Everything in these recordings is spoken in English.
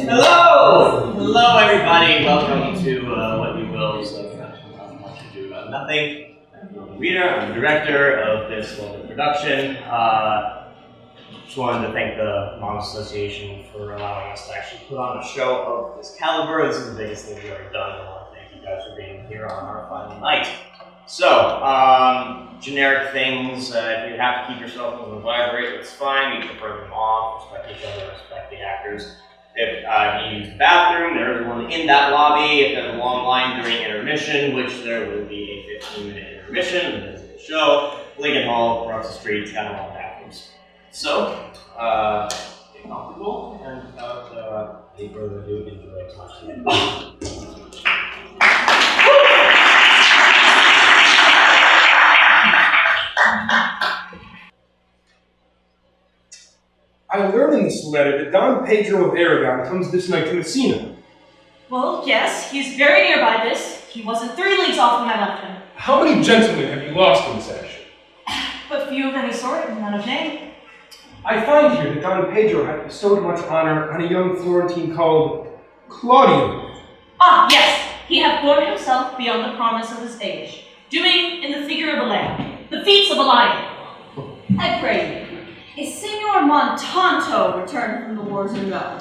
Hello! Hello, everybody. Welcome to What You Will's production of Much Ado About Nothing. I'm the reader, I'm the director of this local production. Just wanted to thank the Mom Association for allowing us to actually put on a show of this caliber. This is the biggest thing we've ever done. I want to thank you guys for being here on our final night. So, generic things. If you have to keep your cell phones on vibrate, it's fine. You can turn them off, respect each other, respect the actors. If you use the bathroom, there is one in that lobby. If there's a long line during intermission, which there will be a 15-minute intermission, and there's a show, Lincoln Hall, across the street, kind of all bathrooms. So, get comfortable, and without any further ado, enjoy Much. I learned in this letter that Don Pedro of Aragon comes this night to Messina. Well, yes, he's very nearby this. He wasn't 3 leagues off when I left him. How many gentlemen have you lost in this action? But few of any sort, and none of name. I find here that Don Pedro had bestowed much honor on a young Florentine called Claudio. Ah, yes, he hath borne himself beyond the promise of his age, doing in the figure of a lamb, the feats of a lion. I pray you, is Signor Montanto returned from the wars or no?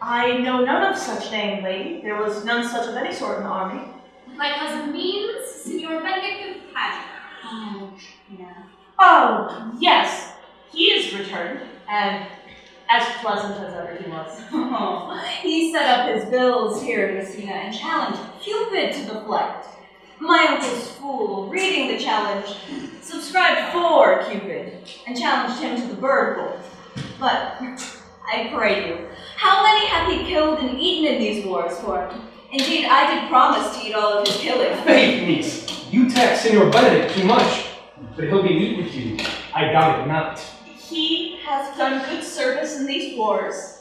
I know none of such name, lady. There was none such of any sort in the army. My cousin means Signor Benedict of Padua. Oh, yeah. Oh, yes, he is returned, and as pleasant as ever he was. Oh, he set up his bills here in Messina and challenged Cupid to deflect. My uncle's fool, reading the challenge, subscribed for Cupid and challenged him to the bird bowl. But I pray you, how many hath he killed and eaten in these wars? For indeed I did promise to eat all of his killing. Faith, niece, you tax Signor Benedict too much, but he'll be meat with you. I doubt it not. He hath done good service in these wars.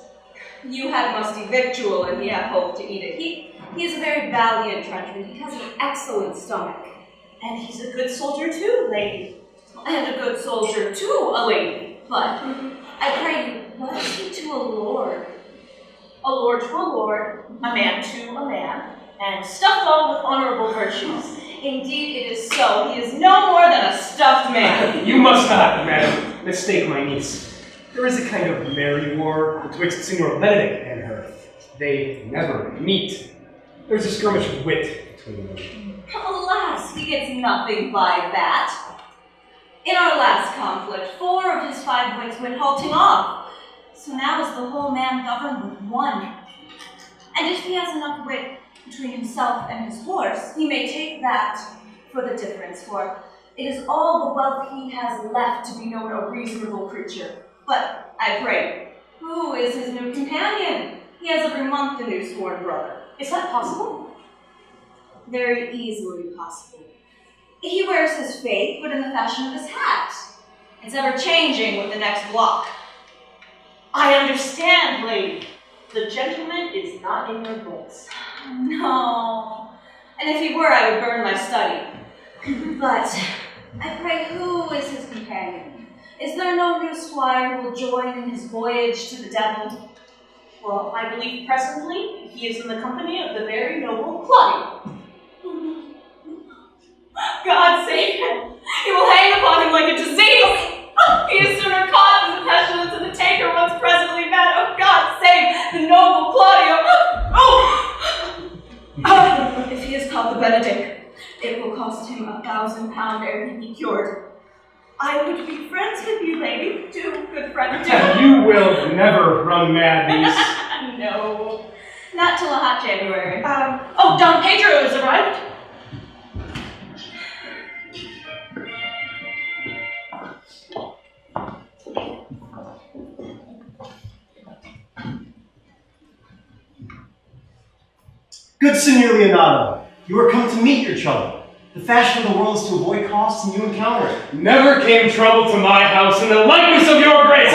You had musty victual, and he hath hope to eat it. He is a very valiant trenchman. He has an excellent stomach. And he's a good soldier too, lady. And a good soldier too, a lady. But I pray you, what is he to a lord? A lord to a lord, a man to a man, and stuffed all with honorable virtues. Indeed it is so. He is no more than a stuffed man. You must not, madam, mistake my niece. There is a kind of merry war betwixt Signor Benedict and her. They never meet. There's a skirmish of wit between them. Alas, he gets nothing by that. In our last conflict, 4 of his 5 wits went halting off. So now is the whole man governed with 1. And if he has enough wit between himself and his horse, he may take that for the difference, for it is all the wealth he has left to be known a reasonable creature. But I pray, who is his new companion? He has every month a new sworn brother. Is that possible? Very easily possible. He wears his faith, but in the fashion of his hat. It's ever changing with the next block. I understand, lady. The gentleman is not in your books. No. And if he were, I would burn my study. But I pray, who is his companion? Is there no new squire who will join in his voyage to the devil? Well, I believe presently he is in the company of the very noble Claudio. God save him! He will hang upon him like a disease! He is sooner caught in the pestilence and the taker once presently mad. Oh, God save the noble Claudio! If he is called the Benedict, it will cost him £1,000 ere he be cured. I would be friends with you, lady. Do, good friend, do. You will never run mad, niece. No, not till a hot January. Oh, Don Pedro has arrived. Good Signor Leonardo, you are come to meet your trouble. The fashion of the world is to avoid costs, and you encounter it. Never came trouble to my house in the likeness of your grace.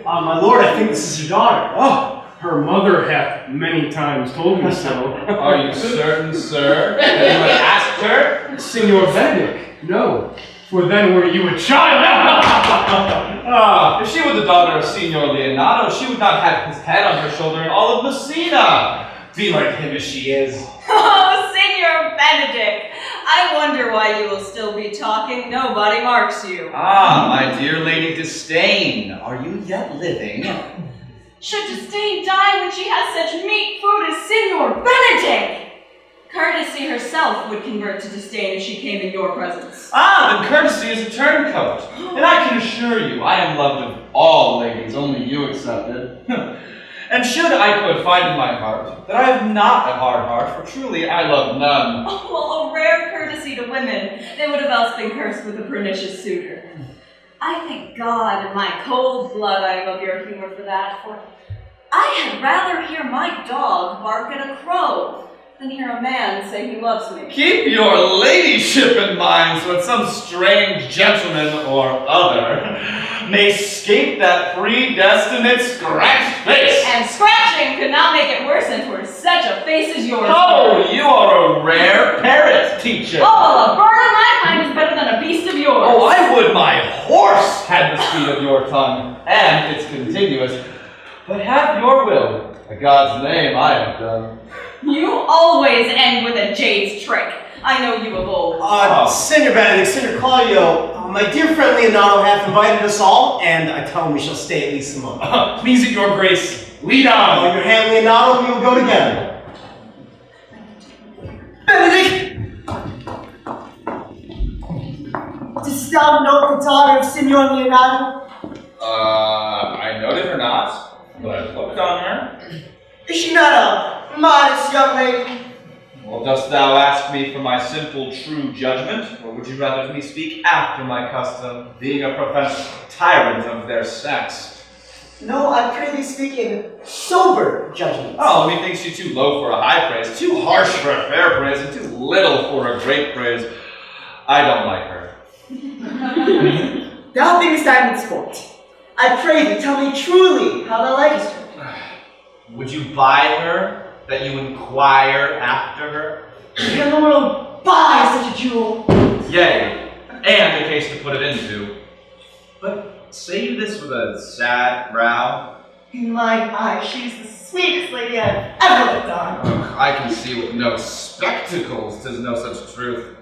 My lord, I think this is your daughter. Oh, her mother hath many times told me so. Are you certain, sir? Anyone asked her? Signor Benedict, no, for then were you a child. Ah, if she were the daughter of Signor Leonardo, she would not have his head on her shoulder in all of Messina. Be like him as she is. Oh, Senor Benedict! I wonder why you will still be talking. Nobody marks you. Ah, my dear Lady Disdain, are you yet living? Should Disdain die when she has such meat food as Signor Benedict? Courtesy herself would convert to disdain if she came in your presence. Ah, then courtesy is a turncoat. And I can assure you, I am loved of all ladies, only you excepted. And should I could find in my heart that I have not a hard heart, for truly I love none. Oh, well, a rare courtesy to women. They would have else been cursed with a pernicious suitor. I thank God in my cold blood I am of your humor for that, for I had rather hear my dog bark at a crow than hear a man say he loves me. Keep your ladyship in mind so that some strange gentleman or other may escape that predestinate scratched face. And scratching could not make it worse than for such a face as yours. Oh, you are a rare parrot, teacher. Oh, well, a bird of my kind is better than a beast of yours. Oh, I would my horse had the speed of your tongue, and it's continuous. But have your will. In God's name, I have done. You always end with a jade's trick. I know you of old. Senor Benedict, Senor Claudio, my dear friend Leonardo hath invited us all, and I tell him we shall stay at least a month. Please, at your grace, lead on. On your hand, Leonardo, we will go together. Benedict! Dost thou know the daughter of Signor Leonardo? I noted her not, but I looked on her. Is she not a modest young lady? Well, dost thou ask me for my simple, true judgment, or would you rather me speak after my custom, being a professed tyrant of their sex? No, I pray thee speak in sober judgment. Oh, methinks you too low for a high praise, too harsh for a fair praise, and too little for a great praise. I don't like her. Thou thinkest I am in sport. I pray thee, tell me truly how thou likest her. Would you buy her, that you inquire after her? Can the world buy such a jewel? Yea, and a case to put it into. But say you this with a sad brow? In mine eye, she is the sweetest lady I have ever looked on. I can see with no spectacles 'tis no such truth.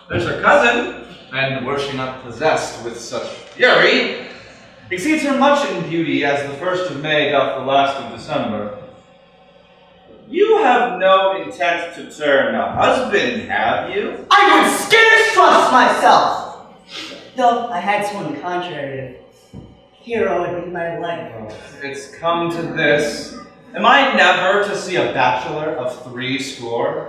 There's her cousin, and were she not possessed with such fury, exceeds her much in beauty as the 1st of May doth the last of December. You have no intent to turn a husband, have you? I would scarce trust myself! Though I had sworn the contrary, hero would be my life. It's come to this. Am I never to see a bachelor of 80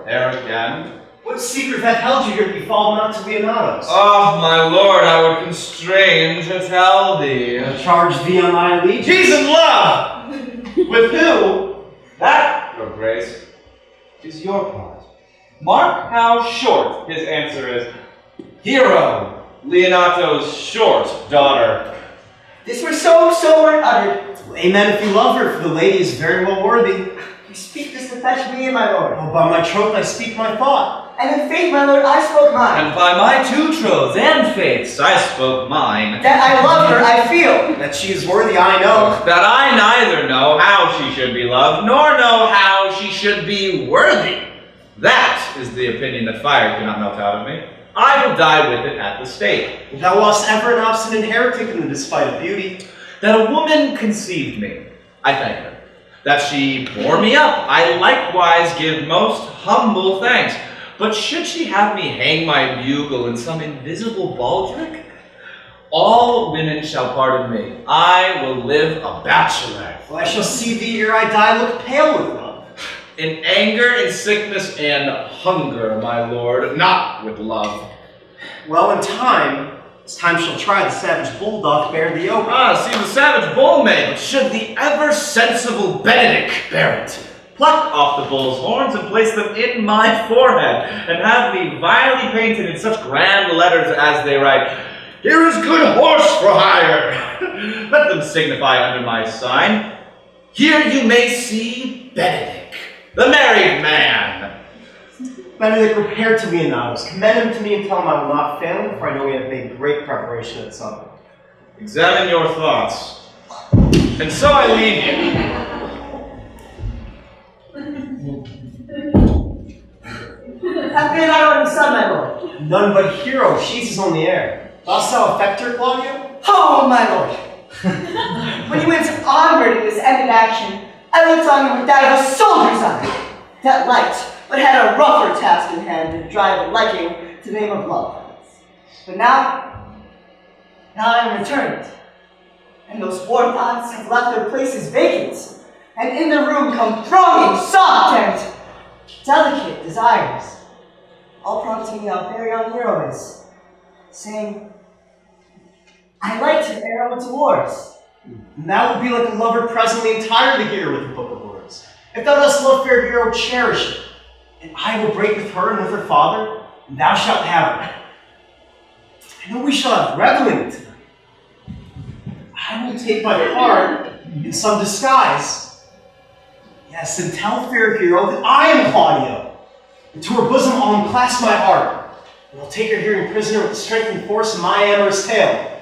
ere again? What secret hath held you here to be fallen not to Leonardo's? Oh, my lord, I would constrain to tell thee. I charge thee on my allegiance. He's in love! With who? That, your grace, is your part. Mark how short his answer is. Hero, Leonato's short daughter. This were so word uttered. Amen if you love her, for the lady is very well worthy. You speak this to fetch me in, my lord. Oh, by my troth I speak my thought. And in faith, my lord, I spoke mine. And by my 2 troths and faiths I spoke mine. That I love her, I feel. That she is worthy, I know. That I neither know how she should be loved, nor know how she should be worthy. That is the opinion that fire cannot melt out of me. I will die with it at the stake. Thou wast ever an obstinate heretic in the despite of beauty. That a woman conceived me, I thank her. That she bore me up, I likewise give most humble thanks. But should she have me hang my bugle in some invisible baldric? All women shall pardon me. I will live a bachelor. Well, I shall see thee ere I die look pale with love. In anger, in sickness, and hunger, my lord, not with love. Well, in time, as time shall try, the savage bull doth bear the yoke. Ah, see, the savage bull may, but should the ever-sensible Benedict bear it? Pluck off the bull's horns and place them in my forehead, and have me vilely painted in such grand letters as they write, "Here is good horse for hire." Let them signify under my sign, "Here you may see Benedict, the married man." Benedict, repair to Leonardo's. Commend him to me and tell him I will not fail him, for I know we have made great preparation at supper. Examine your thoughts. And so I leave you. Have been our only son, my lord. None but Hero seizes on the air. Dost thou affect her, Claudio? Oh, my lord. When you went onward in this epic action, I looked on you with that of a soldier's eye. That liked, but had a rougher task in hand to drive a liking to the name of love. But now I am returned. And those war thoughts have left their places vacant. And in the room come thronging, soft and delicate desires. All prompting me our very young hero is, saying, I like to arrow to wars. And that would be like a lover presently entirely here with the book of words. If thou dost love fair Hero, cherish it. And I will break with her and with her father, and thou shalt have her. I know we shall have reveling tonight. I will take my part in some disguise. Yes, and tell fair Hero that I am Claudio. And to her bosom I'll unclasp my heart. And I'll take her here in prisoner with the strength and force of my amorous tale.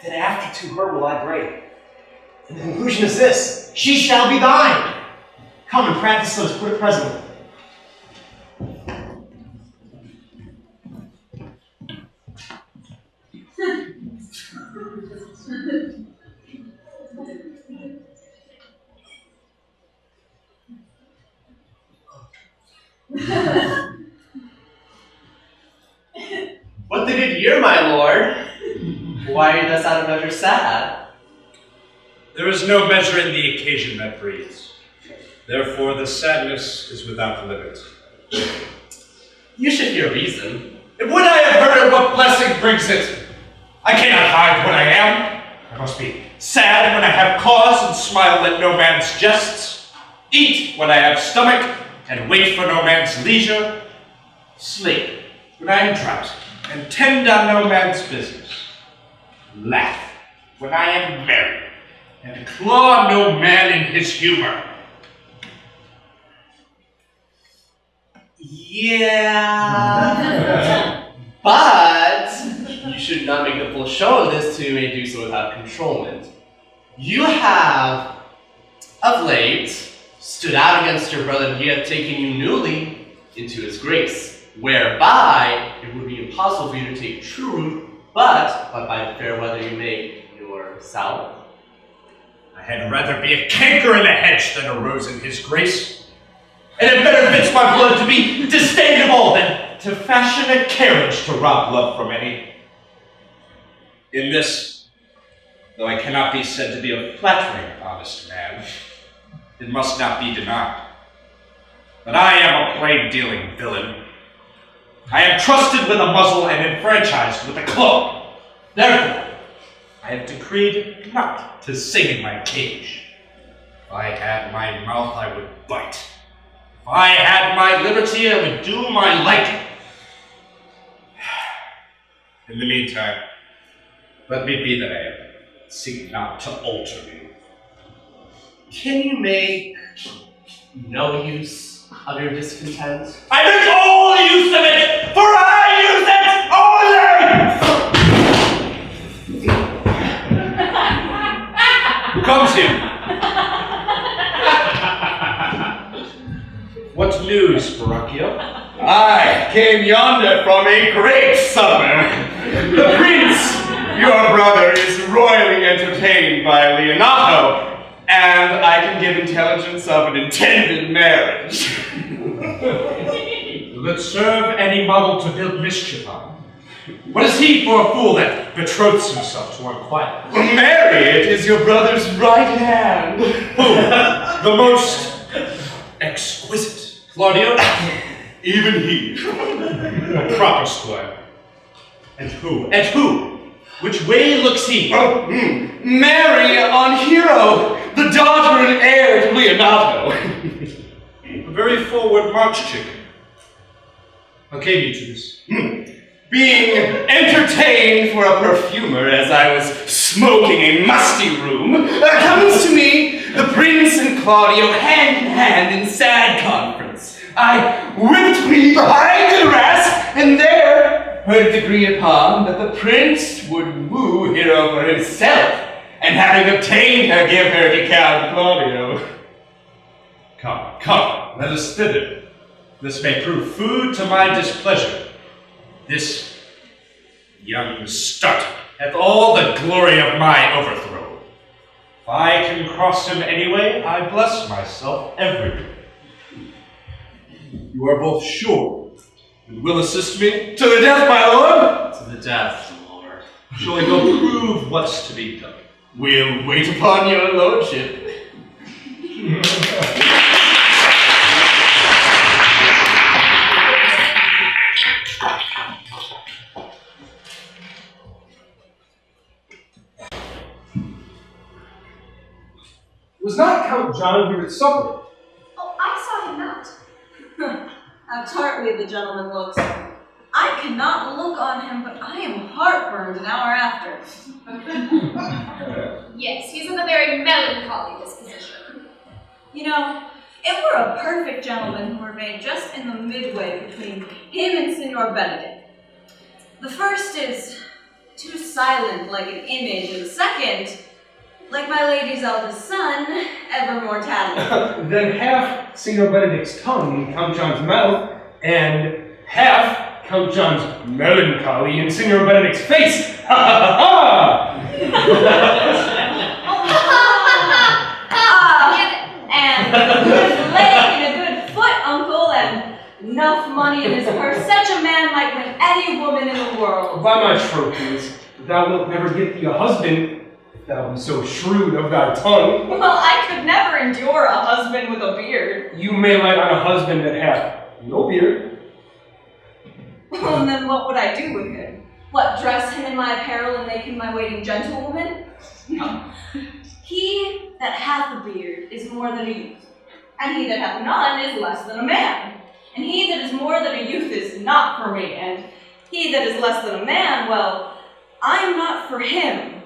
And then after to her will I break. And the conclusion is this: she shall be thine. Come and practice those, put it presently. What the good year, my lord? Why are you thus out of measure sad? There is no measure in the occasion that breathes. Therefore, the sadness is without limit. You should hear reason. If would I have heard it, what blessing brings it? I cannot hide what I am. I must be sad when I have cause and smile at no man's jests. Eat when I have stomach and wait for no man's leisure. Sleep when I am drowsy and tend on no man's business. Laugh when I am merry and claw no man in his humor. Yeah. But you should not make a full show of this till you may do so without controlment. You have, of late, stood out against your brother, and he hath taken you newly into his grace, whereby it would be impossible for you to take true root, but by the fair weather you make yourself. I had rather be a canker in the hedge than a rose in his grace. And it better fits my blood to be disdainable than to fashion a carriage to rob love from any. In this, though I cannot be said to be a flattering, honest man, it must not be denied. But I am a plain-dealing villain. I am trusted with a muzzle and enfranchised with a club. Therefore, I have decreed not to sing in my cage. If I had my mouth, I would bite. If I had my liberty, I would do my liking. In the meantime, let me be that I am. Seek not to alter me. Can you make no use of your discontent? I make all use of it, for I use it only! Who comes here? What news, Baracchio? I came yonder from a great supper. The prince, your brother, is royally entertained by Leonato, and I can give intelligence of an intended marriage. That serve any model to build mischief on. What is he for a fool that betroths himself to unquiet? Marriott is your brother's right hand. Who? The most exquisite. Claudio? Even he. A proper squire. And who? And who? Which way looks he? Marry on Hero, the daughter and heir to Leonato. A very forward march chick. How came you to this? Being entertained for a perfumer as I was smoking a musty room, comes to me the prince and Claudio hand in hand in sad conference. I whipped me behind the grass, and there heard it agreed upon that the prince would woo Hero for himself, and having obtained her, give her to Count Claudio. Come, let us thither. This may prove food to my displeasure. This young startup hath all the glory of my overthrow. If I can cross him anyway, I bless myself everywhere. You are both sure and will assist me? To the death, my lord! To the death, Lord. Shall we go prove what's to be done? We'll wait upon your lordship. Was not Count John here at supper? Oh, I saw him not. How tartly the gentleman looks. I cannot look on him, but I am heartburned an hour after. Yes, he's of a very melancholy disposition. You know, if we're a perfect gentleman who were made just in the midway between him and Signor Benedict. The first is too silent like an image, and the second, like my lady's eldest son, ever more talented. Then half Signor Benedict's tongue in Count John's mouth, and half Count John's melancholy in Signor Benedict's face. Ha ha ha! And a good leg and a good foot, uncle, and enough money in his purse. Such a man might win any woman in the world. By my trophies, thou wilt never get thee a husband, if thou be so shrewd of thy tongue. Well, I could never endure a husband with a beard. You may light on a husband that hath no beard. Well, and then what would I do with him? What, dress him in my apparel and make him my waiting gentlewoman? No. He that hath a beard is more than a youth, and he that hath none is less than a man. And he that is more than a youth is not for me, and he that is less than a man, well, I'm not for him.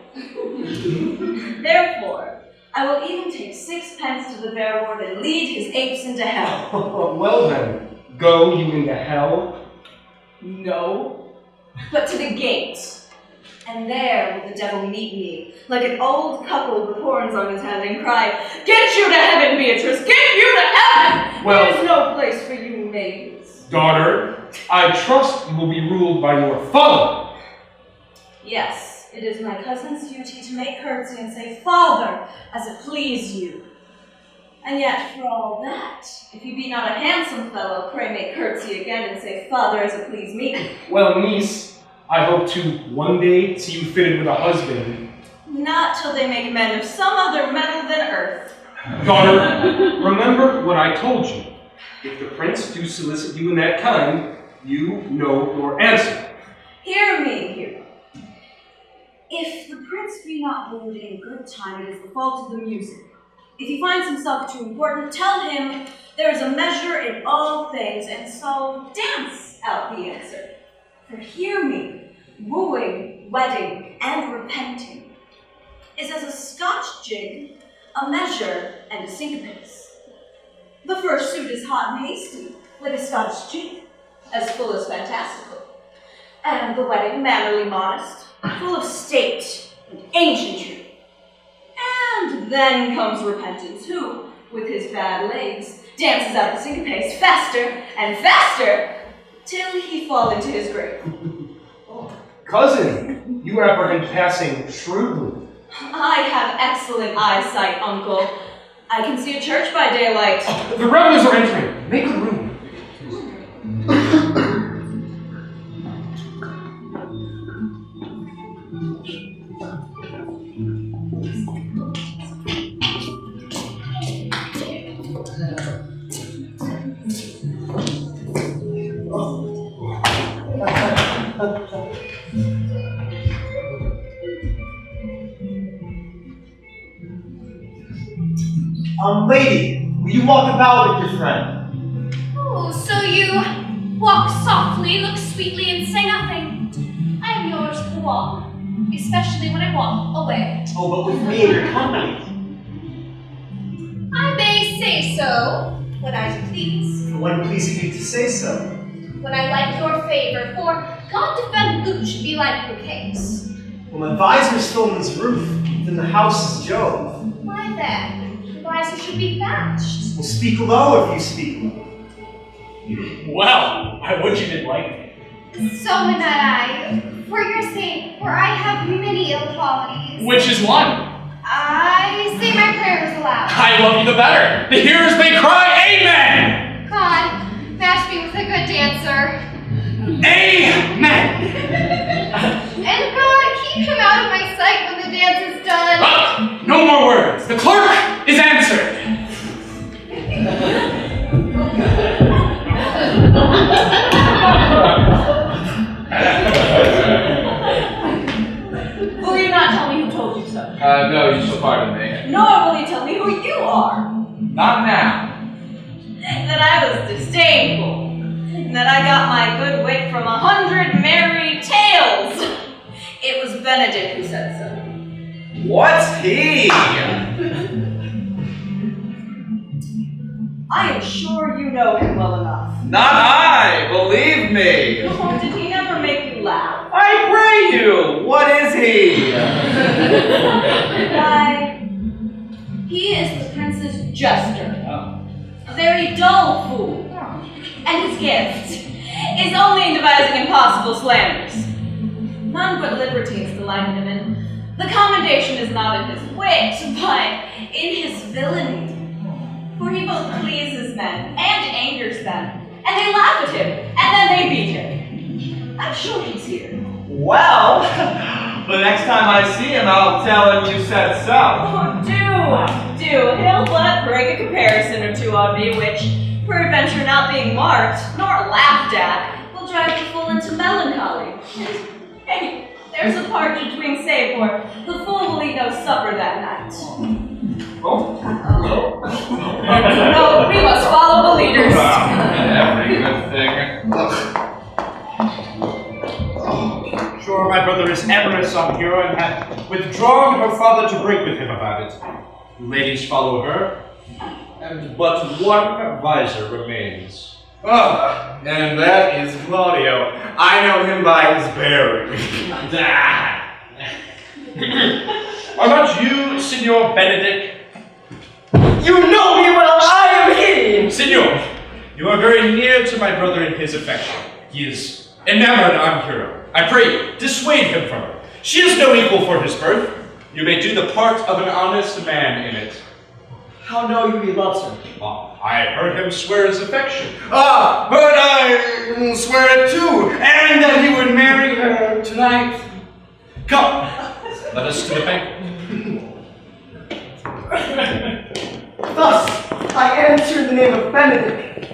Therefore, I will even take 6 pence to the bear ward and lead his apes into hell. Well then, go you into hell. No, but to the gate. And there will the devil meet me, like an old couple with horns on his head, and cry, "Get you to heaven, Beatrice! Get you to heaven! Well- There's no place for you maidens." Daughter, I trust you will be ruled by your father. Yes, it is my cousin's duty to make curtsy and say, "Father," as it please you. And yet, for all that, if you be not a handsome fellow, pray make curtsy again and say, "Father," as it please me. Well, niece, I hope to one day see you fitted with a husband. Not till they make men of some other metal than earth. Daughter, remember what I told you. If the prince do solicit you in that kind, you know your answer. Hear me, hero. If the prince be not wooed in good time, it is the fault of the music. If he finds himself too important, tell him there is a measure in all things, and so dance out the answer. For hear me, wooing, wedding, and repenting is as a Scotch jig, a measure, and a syncopace. The first suit is hot and hasty, like a Scotch jig, as full as fantastical, and the wedding mannerly modest, full of state and ancientry. And then comes repentance, who, with his bad legs, dances out the syncopace faster and faster, till he fall into his grave. Cousin, you apprehend passing shrewdly. I have excellent eyesight, uncle. I can see a church by daylight. The revelers are entering. Make room. Lady, will you walk about with your friend? Oh, so you walk softly, look sweetly, and say nothing. I am yours to walk, especially when I walk away. Oh, but with me in your company. I may say so, when I please. When pleasing you to say so. would I like your favor, for God defend who should be like the case. Well, my visor's still in this roof, then the house is Jove. Why then, the visor should be thatched. Well, speak low if you speak low. Well, I wish you didn't like me. So would not I, for your sake, for I have many ill qualities. Which is one? I say my prayers aloud. I love you the better. The hearers may cry, Amen! God, match me with a good dancer. Amen! And God, keep him out of my sight when the dance is done. No more words. The clerk is answered. Will you not tell me who told you so? No, you shall pardon me. Nor will you tell me who you are. Not now. That I was disdainful. And that I got my good wit from 100 merry tales. It was Benedict who said so. What's he? I am sure you know him well enough. Not I, believe me. Oh, did he never make you laugh? I pray you, what is he? Why, he is the prince's jester. A very dull fool. And his gift is only in devising impossible slanders. None but libertines delight him in. The commendation is not in his wit, but in his villainy. For he both pleases men and angers them, and they laugh at him, and then they beat him. I'm sure he's here. Well, the next time I see him, I'll tell him you said so. Oh, do. He'll but break a comparison or two on me, which, peradventure not being marked, nor laughed at, will drive the fool into melancholy. Hey, there's a partridge wing saved for the fool will eat no supper that night. No, we must follow the leaders. Every good thing. Sure, my brother is amorous on Hero and had withdrawn her father to break with him about it. Ladies follow her, and but one advisor remains. Oh, and that is Claudio. I know him by his bearing. Are not you, Signor Benedict? You know me well, I am he! Signor, you are very near to my brother in his affection. He is enamored on Hero. I pray you, dissuade him from her. She is no equal for his birth. You may do the part of an honest man in it. How know you he loves her? I heard him swear his affection. Ah, but I swear it too, and that he would marry her tonight. Come, let us to the banquet. Thus, I answer in the name of Benedict,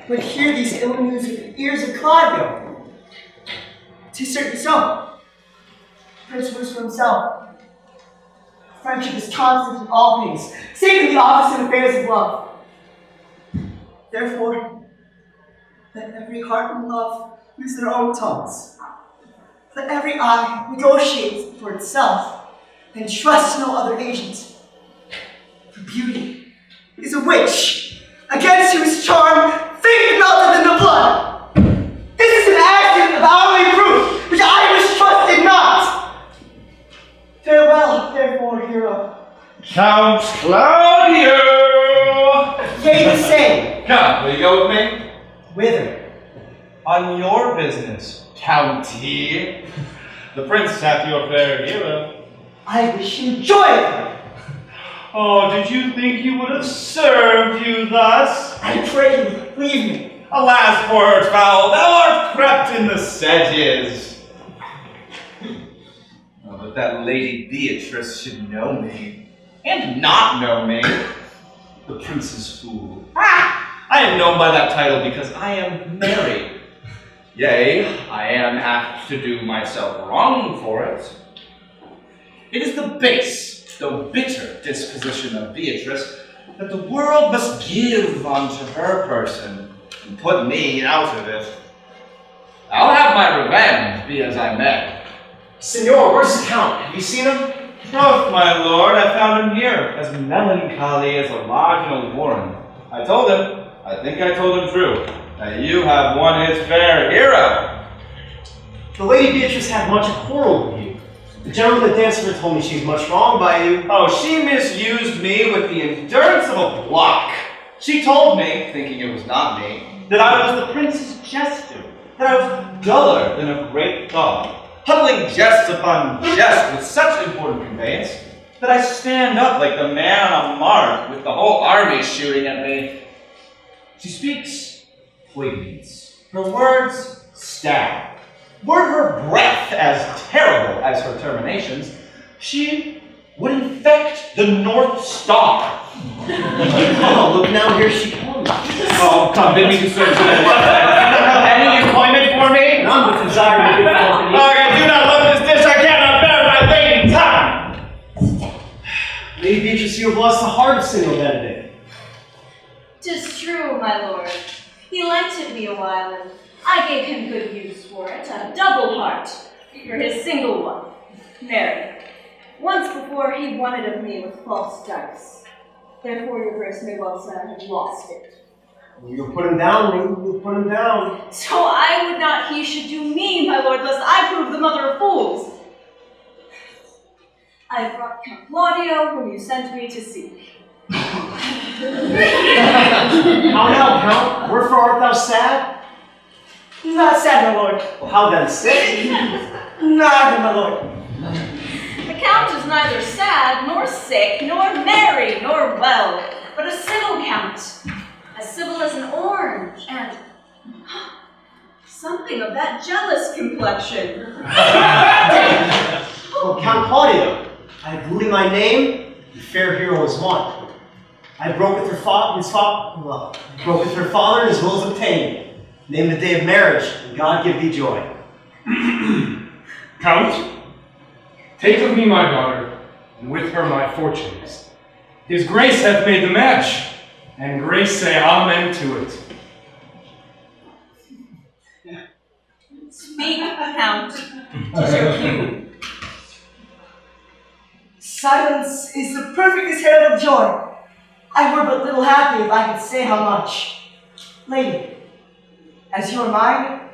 but hear these ill news with the ears of Claudio. 'Tis certainly so. Prince rules for himself. Friendship is constant in all things, save in the office and affairs of love. Therefore, let every heart in love use their own tongues. Let every eye negotiate for itself, and trust no other agent. For beauty is a witch, against whose charm fate melted in the blood. This is an accident of hourly proof, which I mistrusted not. Farewell, therefore, hero. Count Claudio! Yea, the same. Come, will you go with me? Whither? On your business, County. The prince hath your fair hero. I wish you joy of her. Oh, did you think he would have served you thus? I pray you, leave me. Alas, poor fowl, thou art crept in the sedges. Oh, but that Lady Beatrice should know me, and not know me. The prince's fool. I am known by that title because I am married. Yea, I am apt to do myself wrong for it. It is the base, though bitter disposition of Beatrice that the world must give unto her person and put me out of it. I'll have my revenge, be as I may. Signor, where's the Count? Have you seen him? Oh, my lord, I found him here, as melancholy as a lodge in a warren. I think I told him true. that you have won his fair hero. The Lady Beatrice had much quarrel with you. The gentleman that danced with her told me she was much wronged by you. Oh, she misused me with the endurance of a block. She told me, thinking it was not me, that I was the prince's jester, that I was duller than a great dog, huddling jest upon jest with such important conveyance that I stand up like the man on a mark with the whole army shooting at me. She speaks poignance. Her words stab. Were her breath as terrible as her terminations, she would infect the North Star. Oh, look now, here she comes. Oh, come, bid me to serve. Any employment for me? None but desire to good company. Oh, I do not love this dish. I cannot bear my lady time. Lady Beatrice, you have lost the heart of Signor Benedict. 'Tis true, my lord. He lent it me a while, and I gave him good use for it, a double heart, for his single one, Mary. Once before he won it of me with false dice. Therefore your grace may well say I have lost it. You put him down, you put him down. So I would not he should do me, my lord, lest I prove the mother of fools. I have brought Count Claudio, whom you sent me to seek. How now, Count? Wherefore art thou sad? Not sad, my lord. Well, how then, sick? Neither, my lord. The Count is neither sad, nor sick, nor merry, nor well, but a civil Count, as civil as an orange, and something of that jealous complexion. Well, Count Claudio, I have ruled in my name, the fair hero is won. I broke with her father, broke with her father, and his will is obtained. Name the day of marriage, and God give thee joy. Count, take of me my daughter, and with her my fortunes. His grace hath made the match, and grace say amen to it. Speak, Count. 'Tis your cue. Silence is the perfectest herald of joy. I were but little happy if I could say how much. Lady, as you are mine,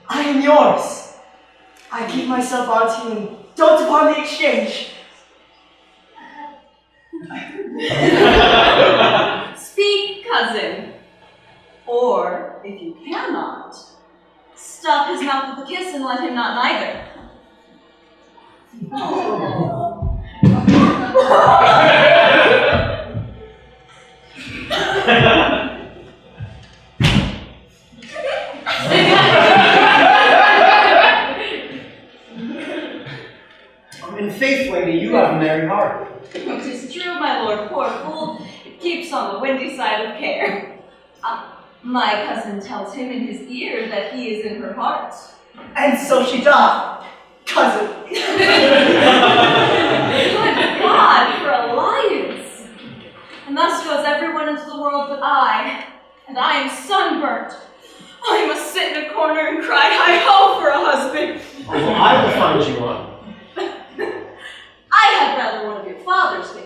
I am yours. I keep myself onto you and don't upon the exchange. Speak, cousin. Or, if you cannot, stop his mouth with a kiss and let him not neither. In faith, lady, you have a merry heart. 'Tis true, my lord, poor fool, it keeps on the windy side of care. My cousin tells him in his ear that he is in her heart. And so she doth, cousin. Good God, for alliance! And thus goes everyone into the world but I, and I am sunburnt. I must sit in a corner and cry hi-ho for a husband. Oh, well, I will find you one. I had rather one of your father's be.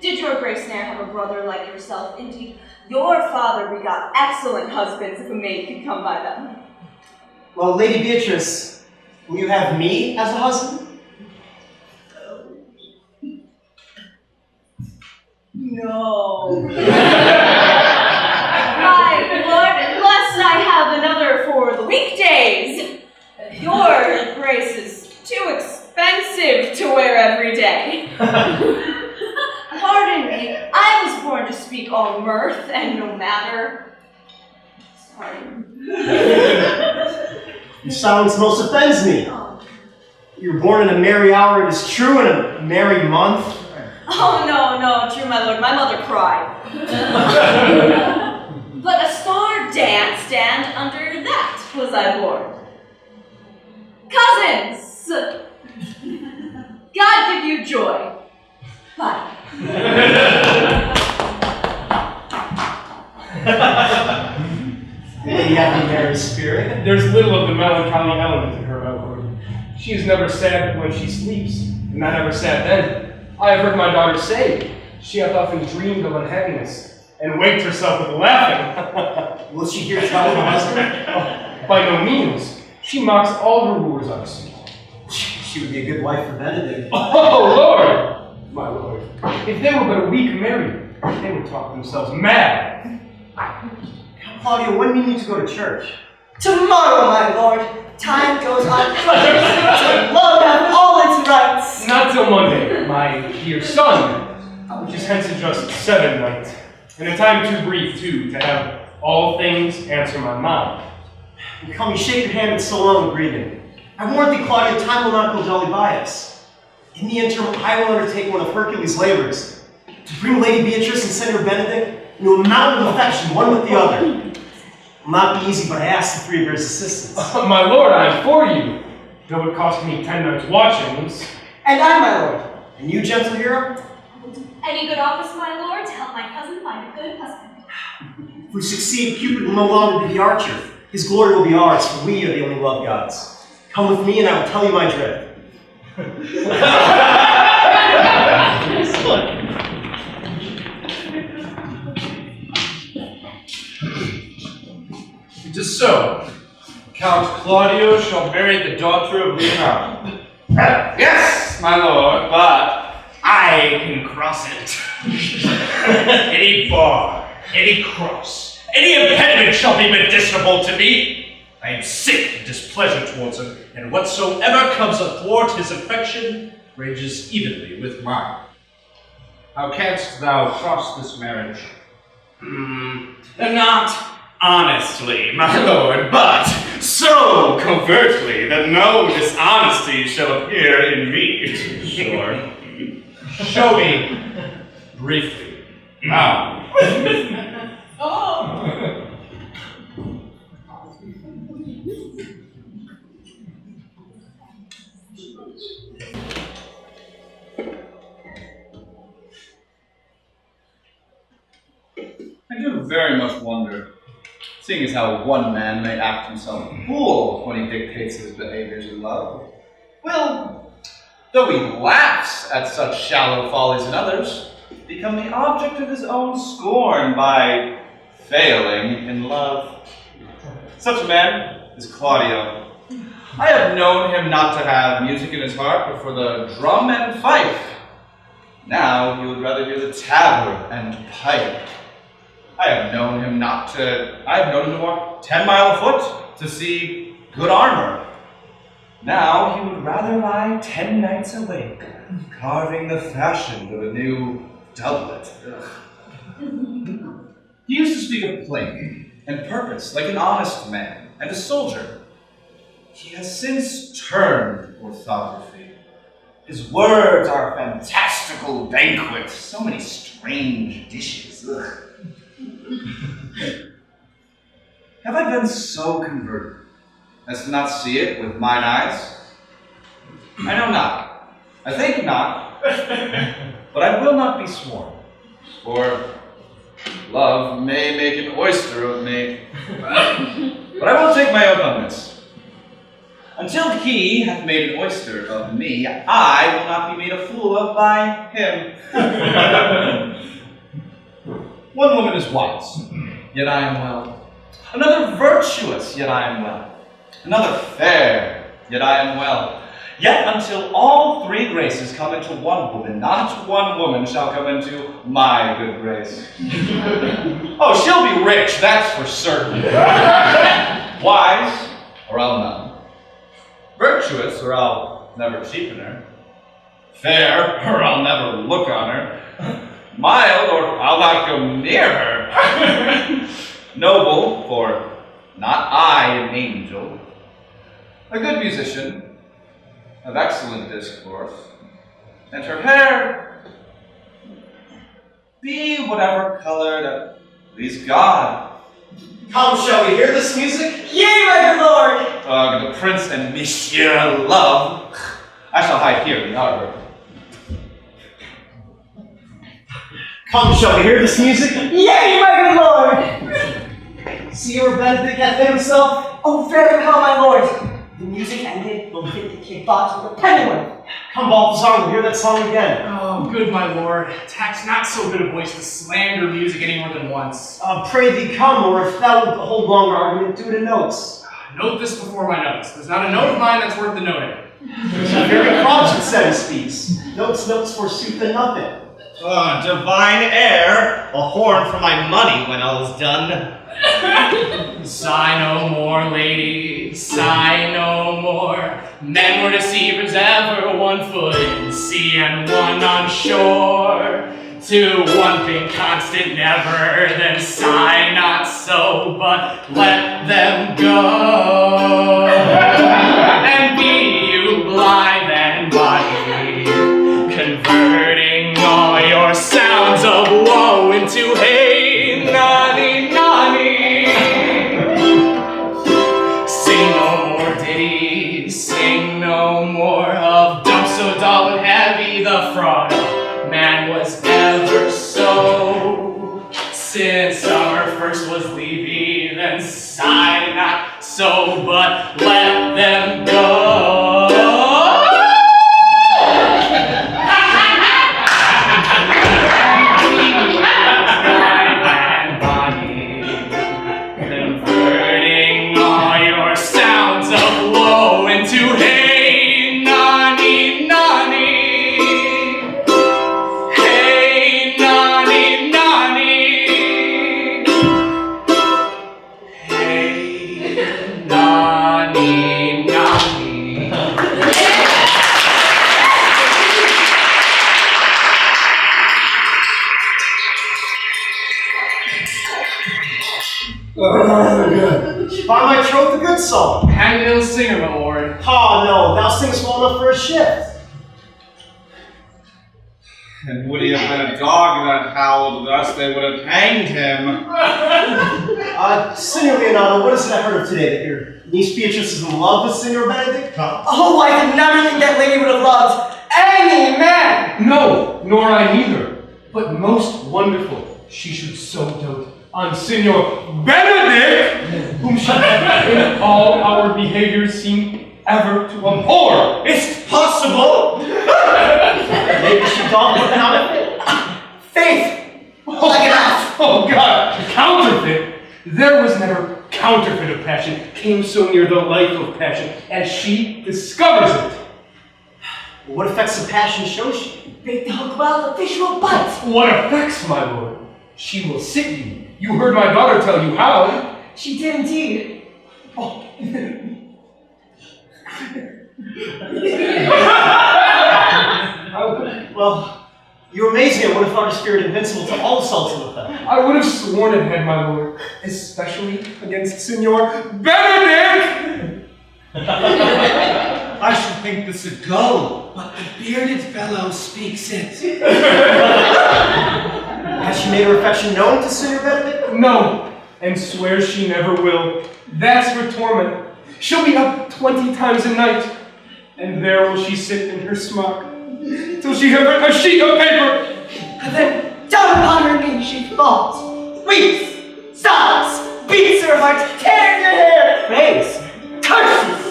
Did your grace ne'er have a brother like yourself? Indeed, your father begot excellent husbands if a maid could come by them. Well, Lady Beatrice, will you have me as a husband? No. My lord, unless I have another for the weekdays. Your grace is too expensive to wear every day. Pardon me, I was born to speak all mirth and no matter. Sorry. Your silence most offends me. You were born in a merry hour, it is true, in a merry month. Oh, no, true, my lord. My mother cried. But a star danced, and under that was I born. Cousins! God give you joy. Bye. Lady have a merry spirit. There's little of the melancholy element in her, my lord. She is never sad when she sleeps, and I never sad then. I have heard my daughter say she hath often dreamed of unhappiness, and waked herself with laughing. Will she hear tell of her husband? By no means. She mocks all her wooers on sea. She would be a good wife for Benedict. Oh, Lord! My Lord, if they were but a week married, they would talk themselves mad. Claudia, when do you need to go to church? Tomorrow, my lord. Time goes on to love have all its rights. Not till Monday, my dear son, which is hence just 7 nights, and a time too brief, too, to have all things answer my mind. You call me shake your hand and so long with breathing. I warn thee, Claudia, time will not go jolly by us. In the interim, I will undertake one of Hercules' labors, to bring Lady Beatrice and Senator Benedict into a mountain of affection, one with the other. It will not be easy, but I ask the 3 of your assistance. My lord, I am for you, though it cost me 10 nights' watchings. And I, my lord. And you, gentle hero? Any good office, my lord, to help my cousin find a good husband. If we succeed, Cupid will no longer be the archer. His glory will be ours, for we are the only love gods. Come with me and I will tell you my drift. It is so. Count Claudio shall marry the daughter of Leonardo. Yes, my lord, but I can cross it. Any bar, any cross, any impediment shall be medicinable to me. I am sick of displeasure towards him, and whatsoever comes athwart his affection rages evenly with mine. How canst thou cross this marriage? Not honestly, my lord, but so covertly that no dishonesty shall appear in me. Sure. Show me briefly. Now. Oh! I do very much wonder, seeing as how one man may act himself a fool when he dictates his behaviors in love, will, though he laughs at such shallow follies in others, become the object of his own scorn by failing in love. Such a man is Claudio. I have known him not to have music in his heart, but for the drum and fife. Now he would rather hear the tabor and pipe. I have known him to walk 10 miles afoot to see good armor. Now he would rather lie 10 nights awake, carving the fashion of a new doublet. He used to speak of plain and purpose like an honest man and a soldier. He has since turned orthography. His words are a fantastical banquet, so many strange dishes. Ugh. Have I been so converted as to not see it with mine eyes? I know not. I think not. But I will not be sworn. For love may make an oyster of me. But I will take my oath on this. Until he hath made an oyster of me, I will not be made a fool of by him. One woman is wise, yet I am well. Another virtuous, yet I am well. Another fair, yet I am well. Yet until all 3 graces come into one woman, not one woman shall come into my good grace. Oh, she'll be rich, that's for certain. Wise, or I'll none. Virtuous, or I'll never cheapen her. Fair, or I'll never look on her. Mild, or I'll not go near her. Noble, for not I an angel. A good musician, of excellent discourse, and her hair be whatever color that please God. Come, shall we hear this music? Yea, my good lord! The prince and Monsieur love. I shall hide here in the arbor. Come, shall we hear this music? Yea, my good lord! See where Benedict hath hid himself? Oh, very well, my lord. The music ended, we'll hit the kickbox with a penguin. Come, Balthazar, we'll hear that song again. Oh, Oh, good my lord, tax not so good a voice to slander music any more than once. Pray thee come, or if thou wilt hold longer argument, do to notes. Note this before my notes. There's not a note of mine that's worth the noting. The very crotchet said speaks. Notes, forsooth, and nothing. Divine air, a horn for my money when all's done. Sigh no more, lady, sigh no more. Men were deceivers ever, one foot in sea and one on shore. To one thing constant never, then sigh not so, but let them go. And be you blithe and body, converting all your sounds of woe into hey, nani, nani. Sing no more ditties, sing no more of dump so dull and heavy the fraud of man was ever so. Since summer first was leaving, then sigh not so, but let them go. And body, converting all your sounds of woe into hey, nani, nani. Hey, nani, nani. Hey, nani, nani. By my troth, a good song. And ill singer, my lord. Ah, no, thou singest well enough for a shift. And would he have been a dog that howled thus, they would have hanged him. Senor Leonardo, what is it I heard of today that your niece Beatrice is in love with Senor Benedict? Oh, I could never think that lady would have loved any man! No, nor I neither. But most wonderful, she should so dote on Senor Benedict, whom she in all our behaviors seem ever to abhor. It's possible! Maybe she don't put out of it. Faith! Like an ass! Oh God, counterfeit! There was never counterfeit of passion came so near the life of passion as she discovers it. What effects of passion shows she? Big dog, well, the fish will bite! What effects, my lord? She will sit you. You heard my daughter tell you how. She did indeed. Oh. Well, you amaze me. I would have thought her spirit invincible to all assaults of effect. I would have sworn it had, my lord, especially against Senor Benedict! I should think this a go, but the bearded fellow speaks it. Has she made her affection known to Senor Benedict? No, and swears she never will. That's her torment. She'll be up 20 times a night, and there will she sit in her smock, till she have written a sheet of paper. And then down upon her knees she falls, weeps, sobs, beats her heart, tears her hair, face, curses.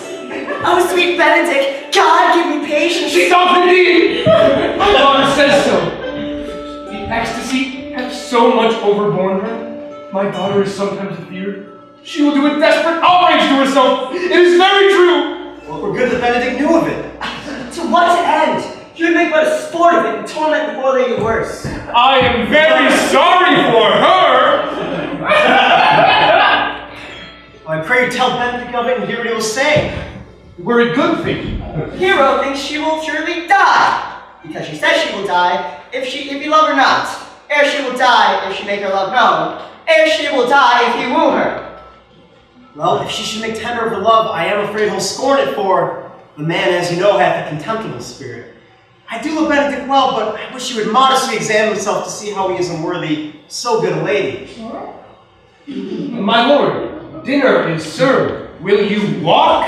Oh, sweet Benedict, God give me patience. She does indeed! My daughter says so. The ecstasy hath so much overborne her. My daughter is sometimes afeared she will do a desperate outrage to herself. It is very true. Well, we're good that Benedict knew of it. To what end? You would make but a sport of it and torment before they get worse. I am very sorry for her. I pray you tell Benedict of it and hear what he will say. Very good thing. Hero thinks she will surely die, because she says she will die if you love her not. Ere she will die if she make her love known. Ere she will die if you woo her. Well, if she should make tender of her love, I am afraid he'll scorn it, for the man, as you know, hath a contemptible spirit. I do love Benedict well, but I wish he would modestly examine himself to see how he is unworthy so good a lady. My lord, dinner is served. Will you walk?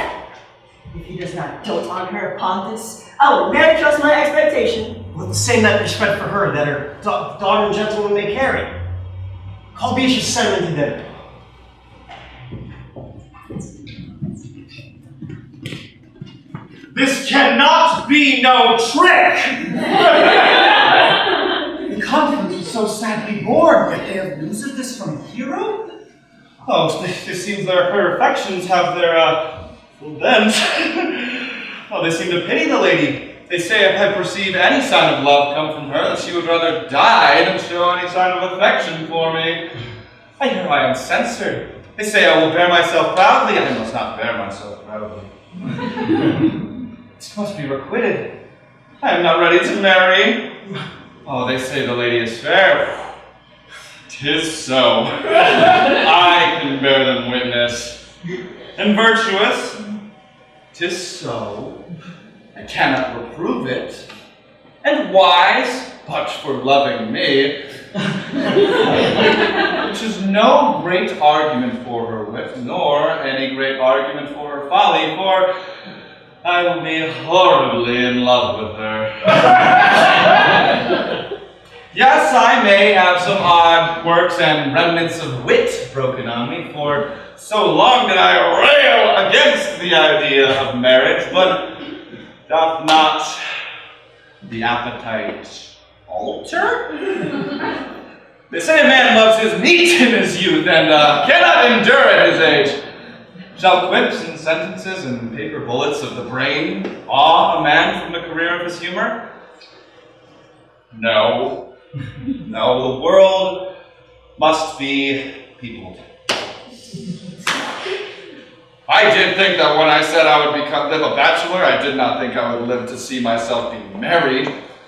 If he does not dote on her upon this, I will never trust my expectation. With the same that respect for her that her daughter and gentlewoman may carry. Call Beatrice, send him to dinner. This cannot be no trick! Oh, it seems her affections have their, full bent. Oh, they seem to pity the lady. They say if I perceive any sign of love come from her, that she would rather die than show any sign of affection for me. I hear I am censored. They say I will bear myself proudly. I must not bear myself proudly. This must be requited. I am not ready to marry. Oh, they say the lady is fair. 'Tis so. I can bear them witness. And virtuous. 'Tis so. I cannot reprove it. And wise, but for loving me. Which is no great argument for her wit, nor any great argument for her folly, for I will be horribly in love with her. Yes, I may have some odd quirks and remnants of wit broken on me, for so long did I rail against the idea of marriage, but doth not the appetite alter? They say a man loves his meat in his youth and cannot endure at his age. Shall quips and sentences and paper bullets of the brain awe a man from the career of his humor? No. No, the world must be peopled. I did think that when I said I would live a bachelor, I did not think I would live to see myself be married.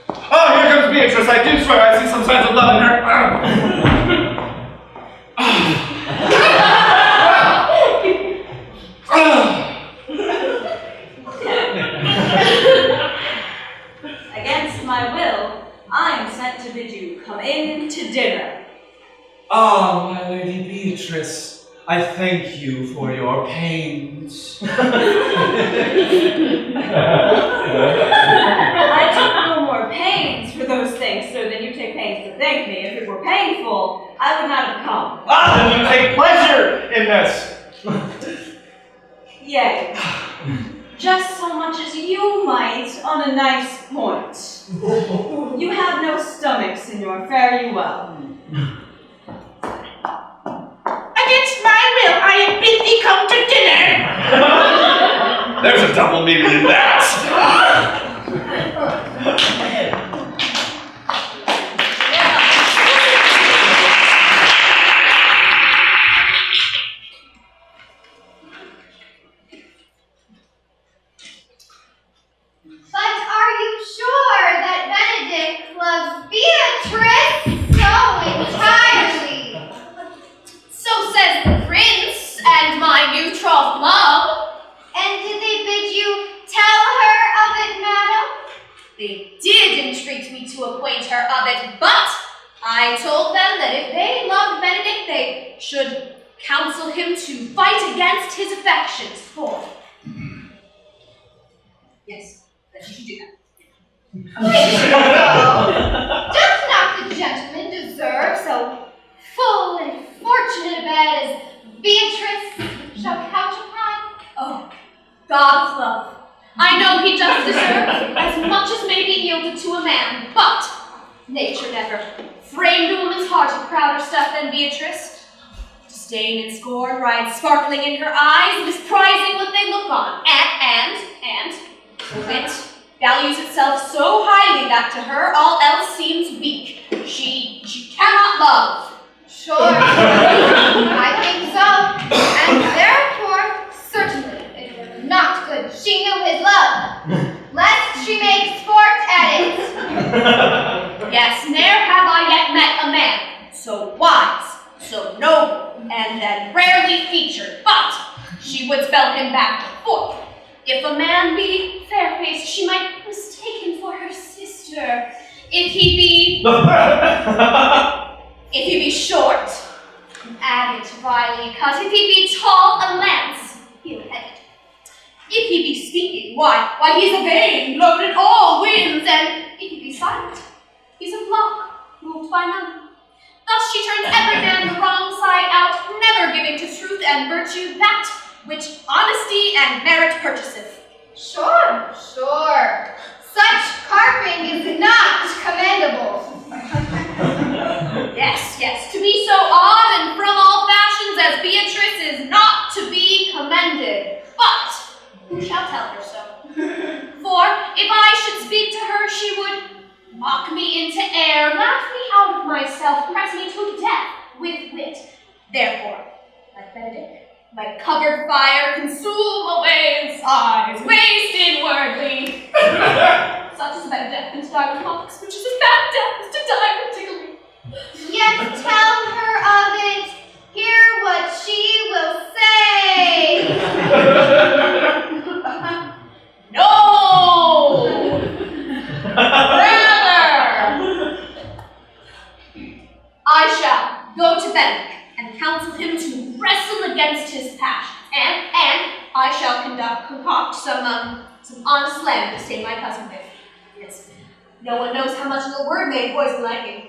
Oh, here comes Beatrice. I do swear I see some signs of love in her. Against my will, I am sent to bid you come in to dinner. Ah, my lady Beatrice, I thank you for your pains. I took no more pains for those things so than you take pains to thank me. If it were painful, I would not have come. Ah, then you take pleasure in this. Yea, just so much as you might on a nice point. You have no stomach, Signor, fare you well. Against my will, I have bid thee come to dinner. There's a double meaning in that. But are you sure that Benedict loves Beatrice so entirely? So says the prince and my new betrothed mom. And did they bid you tell her of it, madam? They did entreat me to acquaint her of it, but I told them that if they loved Benedict, they should counsel him to fight against his affections for. Yes. That you should do that. Does not the gentleman deserve so full and fortunate a bed as Beatrice shall couch upon? Oh, God's love. I know he does deserve as much as may be yielded to a man, but nature never framed a woman's heart of prouder stuff than Beatrice. Disdain and scorn ride sparkling in her eyes, misprizing what they look on, and wit values itself so highly that to her all else seems weak. She cannot love. Sure, I think so. And therefore, certainly, it were not good she knew his love, lest she make sport at it. Yes, ne'er have I yet met a man so wise, so noble, and then rarely featured, but she would spell him back and forth. If a man be fair-faced, she might mistake him for her sister. If he be short, Add it, wryly cut. If he be tall, a lance, heel-headed. if he be speaking, why he's a vain, blown in all winds, and if he be silent, he's a block, moved by none. Thus she turns every man the wrong side out, never giving to truth and virtue that which honesty and merit purchaseth. Sure. Such carping is not commendable. Yes, to be so odd and from all fashions as Beatrice knock me into air, laugh me out of myself, press me to death with wit. Therefore, like Benedict, like covered fire, consume away in sighs, waste inwardly. Such is bad death and to die with mocks, which is as bad death as to die with tickling. Yet tell her of it, hear what she will say. No! Rather! I shall go to Benedict and counsel him to wrestle against his passions, and I shall concoct some honest slander to stain my cousin with. Yes, no one knows how much a word may poison liking.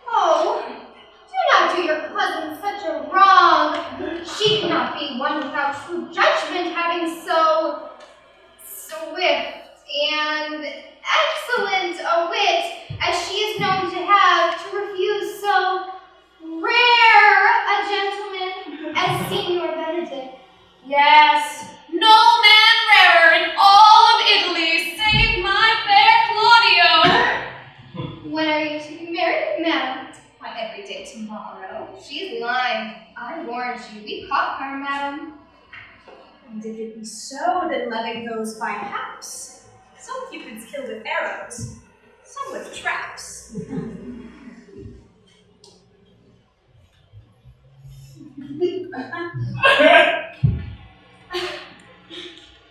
Oh, do not do your cousin such a wrong. She cannot be one without true judgment, having so swift and excellent a wit as she is known to have, to refuse so rare a gentleman as Signor Benedict. Yes, no man rarer in all of Italy, save my fair Claudio. When are you to be married, madam? Why, every day tomorrow. She's lying. I warned you. We caught her, madam. And if it be so, then loving goes by haps. Some cupids kill with arrows, some with traps.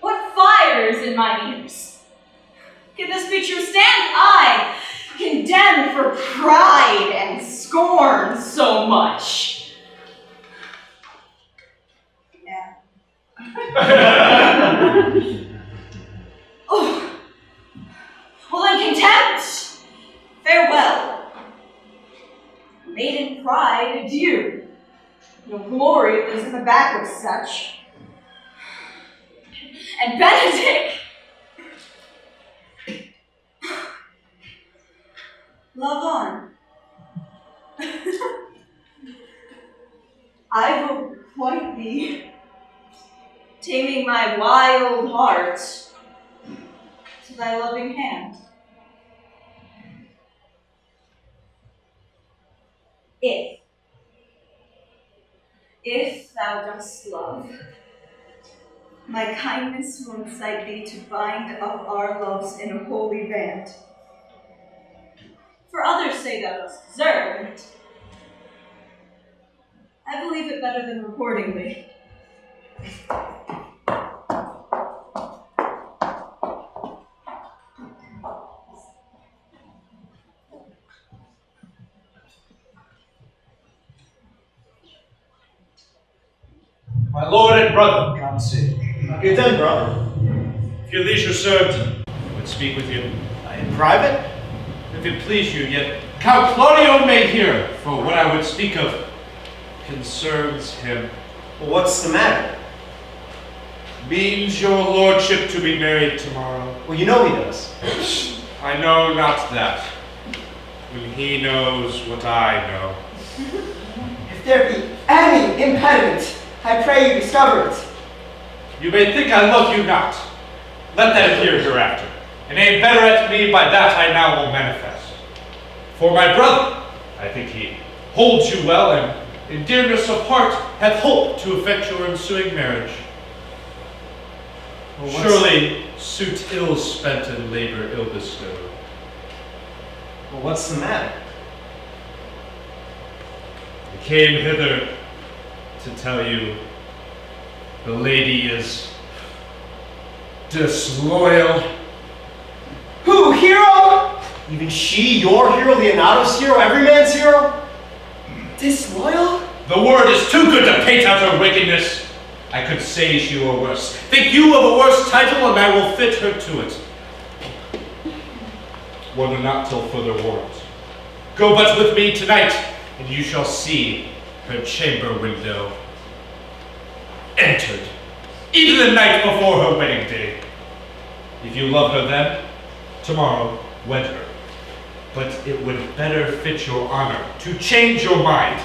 What fires in my ears? Can this be true? Stand I, condemned for pride and scorn so much. Yeah. Oh. Well, in contempt, farewell. Maiden pride, adieu. No glory lives in the back of such. And Benedict! Love on. I will quite be taming my wild heart to thy loving hand. If thou dost love, my kindness will incite thee to bind up our loves in a holy band. For others say thou dost deserve it. I believe it better than accordingly. My lord and brother, Come see. Good day, brother. if your leisure served, I would speak with you. In private? If it please you, yet Count Claudio may hear, for what I would speak of concerns him. Well, what's the matter? Means your lordship to be married tomorrow. Well, you know he does. I know not that, when he knows what I know. If there be any impediment, I pray you discover it. You may think I love you not. Let that appear hereafter, and aim better at me by that I now will manifest. For my brother, I think he holds you well, and in dearness of heart hath hope to effect your ensuing marriage. Well, what's- Surely suit ill spent and labor ill bestowed. Well, what's the matter? I came hither to tell you the lady is disloyal. Who, hero? Even she, your hero, Leonardo's hero, every man's hero? Disloyal? The word is too good to paint out her wickedness. I could say she were worse. Think you of a worse title, and I will fit her to it. Whether not till further warrant. Go but with me tonight, and you shall see her chamber window entered, even the night before her wedding day. If you love her then, tomorrow wed her. But it would better fit your honor to change your mind.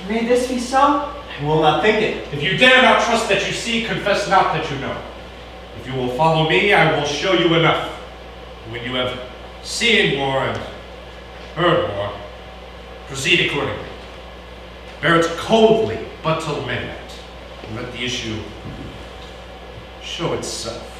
May this be so? I will not think it. If you dare not trust that you see, confess not that you know. If you will follow me, I will show you enough. When you have seen more and heard more, proceed accordingly. Bear it coldly, but till midnight, and let the issue show itself.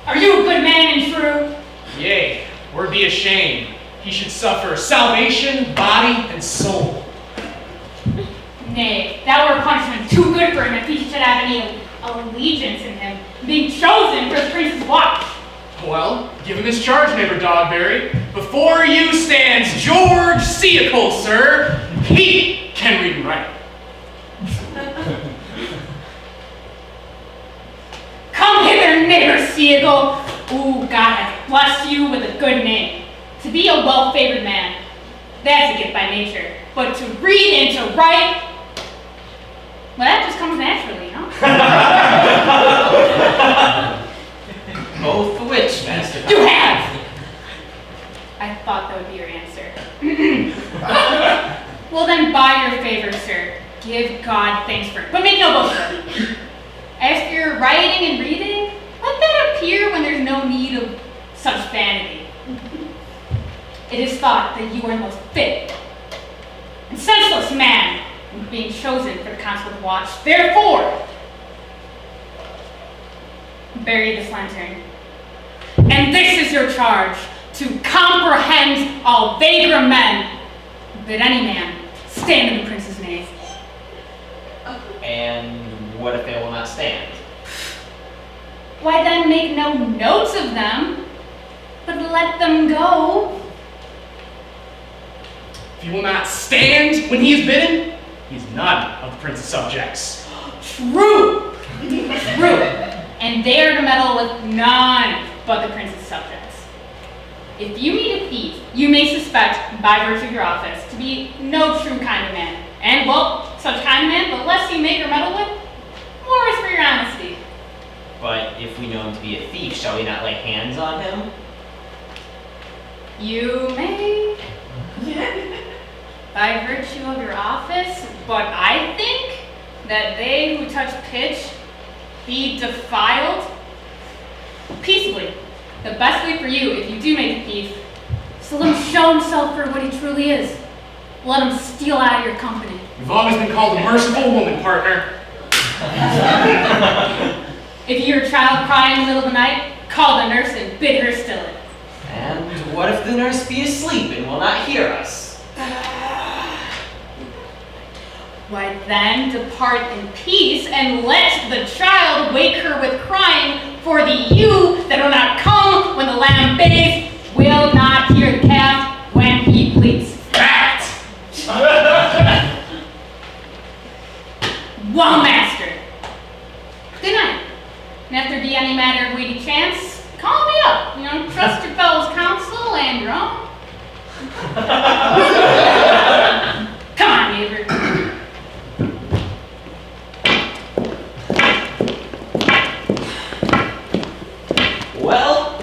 Are you a good man and true? Yea, word be ashamed. He should suffer salvation, body, and soul. Nay, that were a punishment too good for him if he should have any allegiance in him, being chosen for the prince's watch. Well, give him his charge, neighbor Dogberry. Before you stands George Seacle, sir. He can read and write. Come hither, neighbor Seagull. Ooh, God hath blessed you with a good name. To be a well-favored man, that's a gift by nature. But to read and to write, well, that just comes naturally, no? Both which, Master? You have! I thought that would be your answer. Well then, by your favor, sir, give God thanks for it. But make no boast of it. As for your writing and reading, let that appear when there's no need of such vanity. It is thought that you are the most fit and senseless man in being chosen for the consul's watch. Therefore, bury this lantern. And this is your charge, to comprehend all vagrant men, that any man stand in the prince's name. And what if they will not stand? Why then make no notes of them, but let them go. If he will not stand when he is bidden, he is none of the prince's subjects. True! True! And they are to meddle with none but the prince's subjects. If you meet a thief, you may suspect, by virtue of your office, to be no true kind of man. And, well, such kind of man, the less you make or meddle with, more is for your honesty. But if we know him to be a thief, shall we not lay hands on him? You may, by virtue of your office, but I think that they who touch pitch be defiled peaceably. The best way for you, if you do make a thief, is to let him show himself for what he truly is. Let him steal out of your company. You've always been called a merciful woman, partner. If you hear a child crying in the middle of the night, call the nurse and bid her still it. And what if the nurse be asleep and will not hear us? Why then depart in peace and let the child wake her with crying, for the ewe that will not come when the lamb bathes will not hear the calf when he bleats. Fact! Well, master. Good night. And if there be any matter of weighty chance, call me up. Trust your fellow's counsel and your own. Come on, neighbor. Well,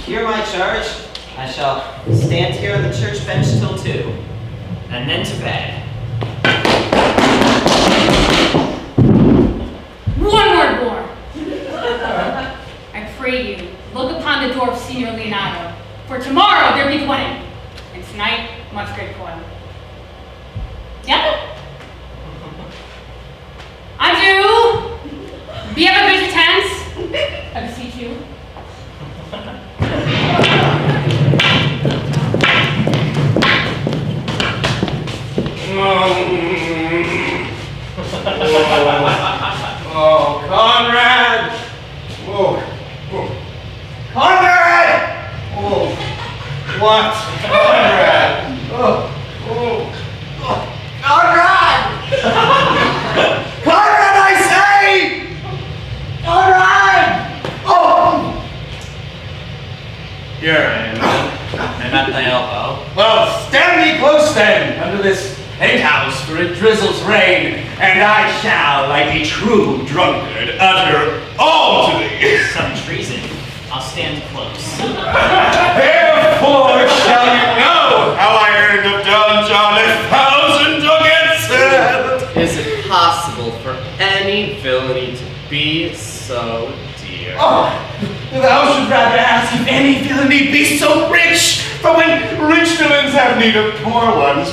hear my charge. I shall stand here on the church bench till 2, and then to bed. One word more. I pray you, look upon the door of Signor Leonardo, for tomorrow there be the wedding, and tonight much great coil. Yep. Adieu. Be ever vigilant. I beseech you. Oh, Conrad! Oh, oh. Conrad! Oh, what? Conrad! Oh, oh, oh. Conrad! Conrad, I say! Conrad! Oh! Here I am. I'm at thy elbow. Well, stand me close then, under this penthouse for it drizzles rain, and I shall, like a true drunkard, utter all to thee. Some treason. I'll stand close. Therefore shall you know how I earned of Don John 1,000 ducats. Is it possible for any villainy to be so dear? Oh, thou should rather ask if any villainy be so rich. For when rich villains have need of poor ones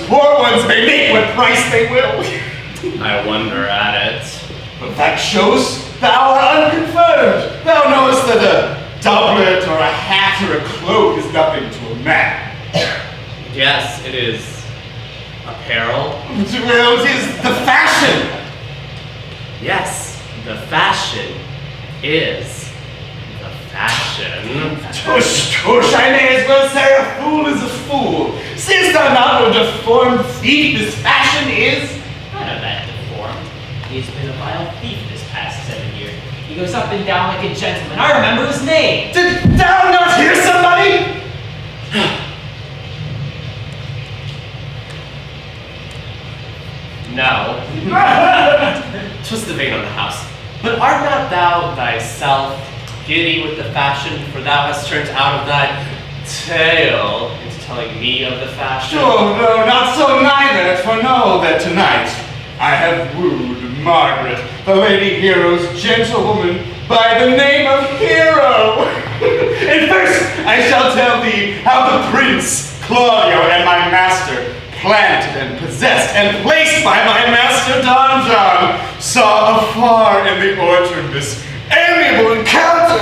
may make what price they will. I wonder at it. But that shows thou art unconfirmed. Thou knowest that a doublet or a hat or a cloak is nothing to a man. Yes, it is apparel. Well, it is the fashion. Yes, the fashion is the fashion. Tush, tush, I may as well say a fool is a fool. Seest thou not what a deformed thief this fashion is? Not of that deformed. He's been a vile thief this past 7 years. He goes up and down like a gentleman. I remember his name. Did thou not hear somebody? No. 'Twas the vein on the house. But art not thou thyself giddy with the fashion, for thou hast turned out of thy tale into telling me of the fashion? Sure, no, not so neither, for know that tonight I have wooed Margaret, the Lady Hero's gentlewoman, by the name of Hero. And first I shall tell thee how the Prince, Claudio, and my master, planted and possessed and placed by my master Don John, saw afar in the orchard this amiable encounter.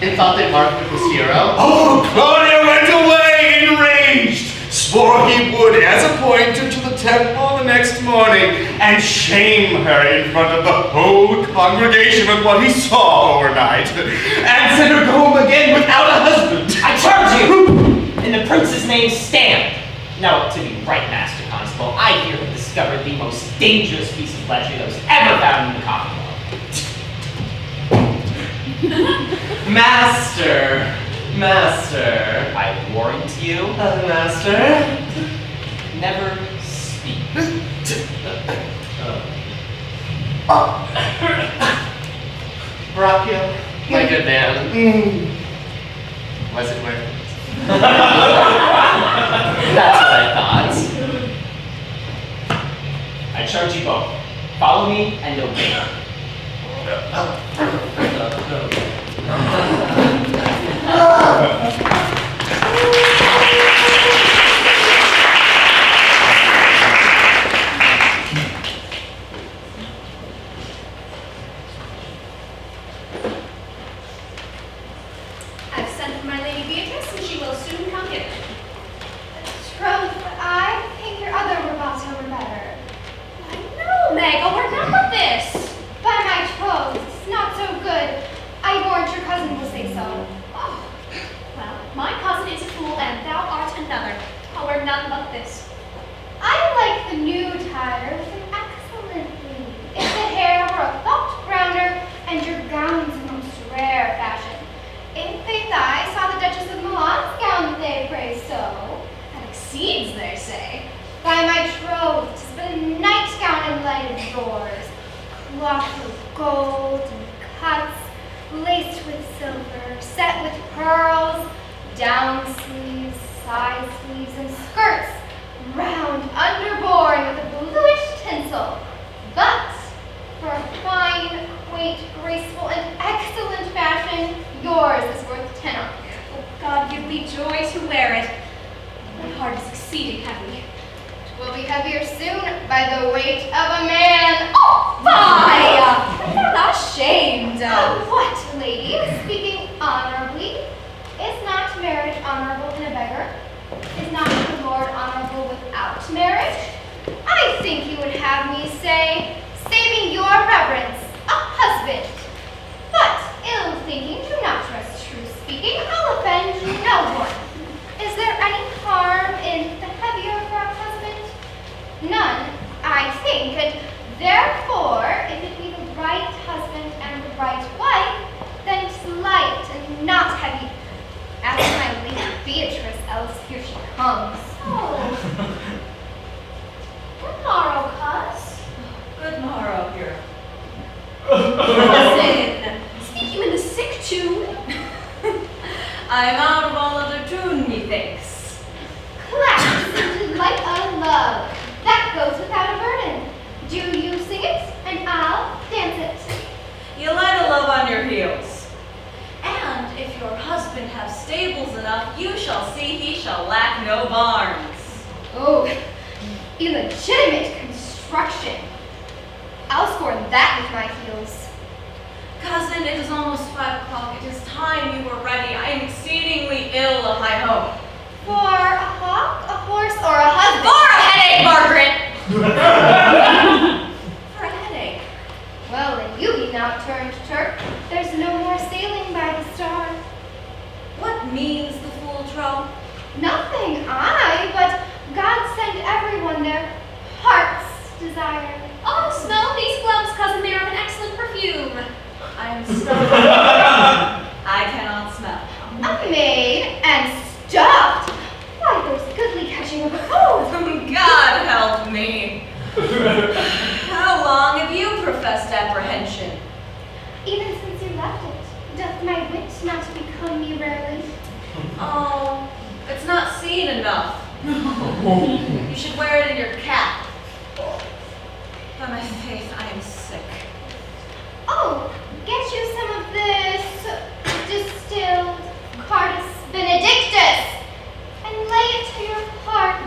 And thought that Margaret was Hero? Oh, Claudio went away enraged, swore he would, as appointed, to the temple the next morning, and shame her in front of the whole congregation with what he saw overnight, and send her home again without a husband. I charge you! In the prince's name, stand! Now, to be right, Master Constable, I here have discovered the most dangerous piece of flattery that was ever found in the Commonwealth. Master! I warrant you, Master? never speak. Brachio, my good man. Was it worth it? That's what I thought. I charge you both. Follow me and obey. I've sent for my Lady Beatrice, and she will soon come hither. Troth, I think your other Roboto were better. Why, no, Meg, oh, we're done with this. By my troth, it's not so good. I warrant your cousin will say so. Oh, well, my cousin is a fool, and thou art another. Oh, we're none but this. I like the new attire with an excellent weave. If the hair were a thought grounder, and your gowns in most rare fashion. In faith, I saw the Duchess of Milan's gown that they praise so. That exceeds, they say. By my troth, 'tis but a nightgown and lighted doors, cloth of gold and cuts, laced with silver, set with pearls, down sleeves, side sleeves, and skirts, round underborne with a bluish tinsel. But for a fine, quaint, graceful, and excellent fashion, yours is worth 10 on. Oh, God give me joy to wear it. My heart is exceeding heavy. Will be heavier soon by the weight of a man. Oh, fie! Thou not ashamed. What, lady? Speaking honorably, is not marriage honorable in a beggar? Is not the Lord honorable without marriage? I think you would have me say, saving your reverence, a husband. But ill thinking, do not trust true speaking. I'll offend no one. Is there any harm in the heavier for a husband? None, I think, and therefore, if it be the right husband and the right wife, then it's light and not heavy. Ask my Lady Beatrice, else here she comes. Oh, illegitimate construction. I'll score that with my heels. Cousin, it is almost 5 o'clock. It is time you were ready. I am exceedingly ill of my hope. For a hawk, a horse, or a husband? For a headache, Margaret! For a headache. Well, then you be now-turned Turk. There's no more sailing by the star. What means the fool troll? Nothing, but God send everyone their heart's desire. Oh, smell these gloves, cousin. They are of an excellent perfume. I am stuffed. I cannot smell. A maid and stuffed? Why, there's goodly catching of a cold. God help me. How long have you professed apprehension? Even since you left it, doth my wit not become me rarely? Oh, it's not seen enough. You should wear it in your cap. By my faith, I am sick. Oh, get you some of this distilled Cardus Benedictus and lay it to your heart.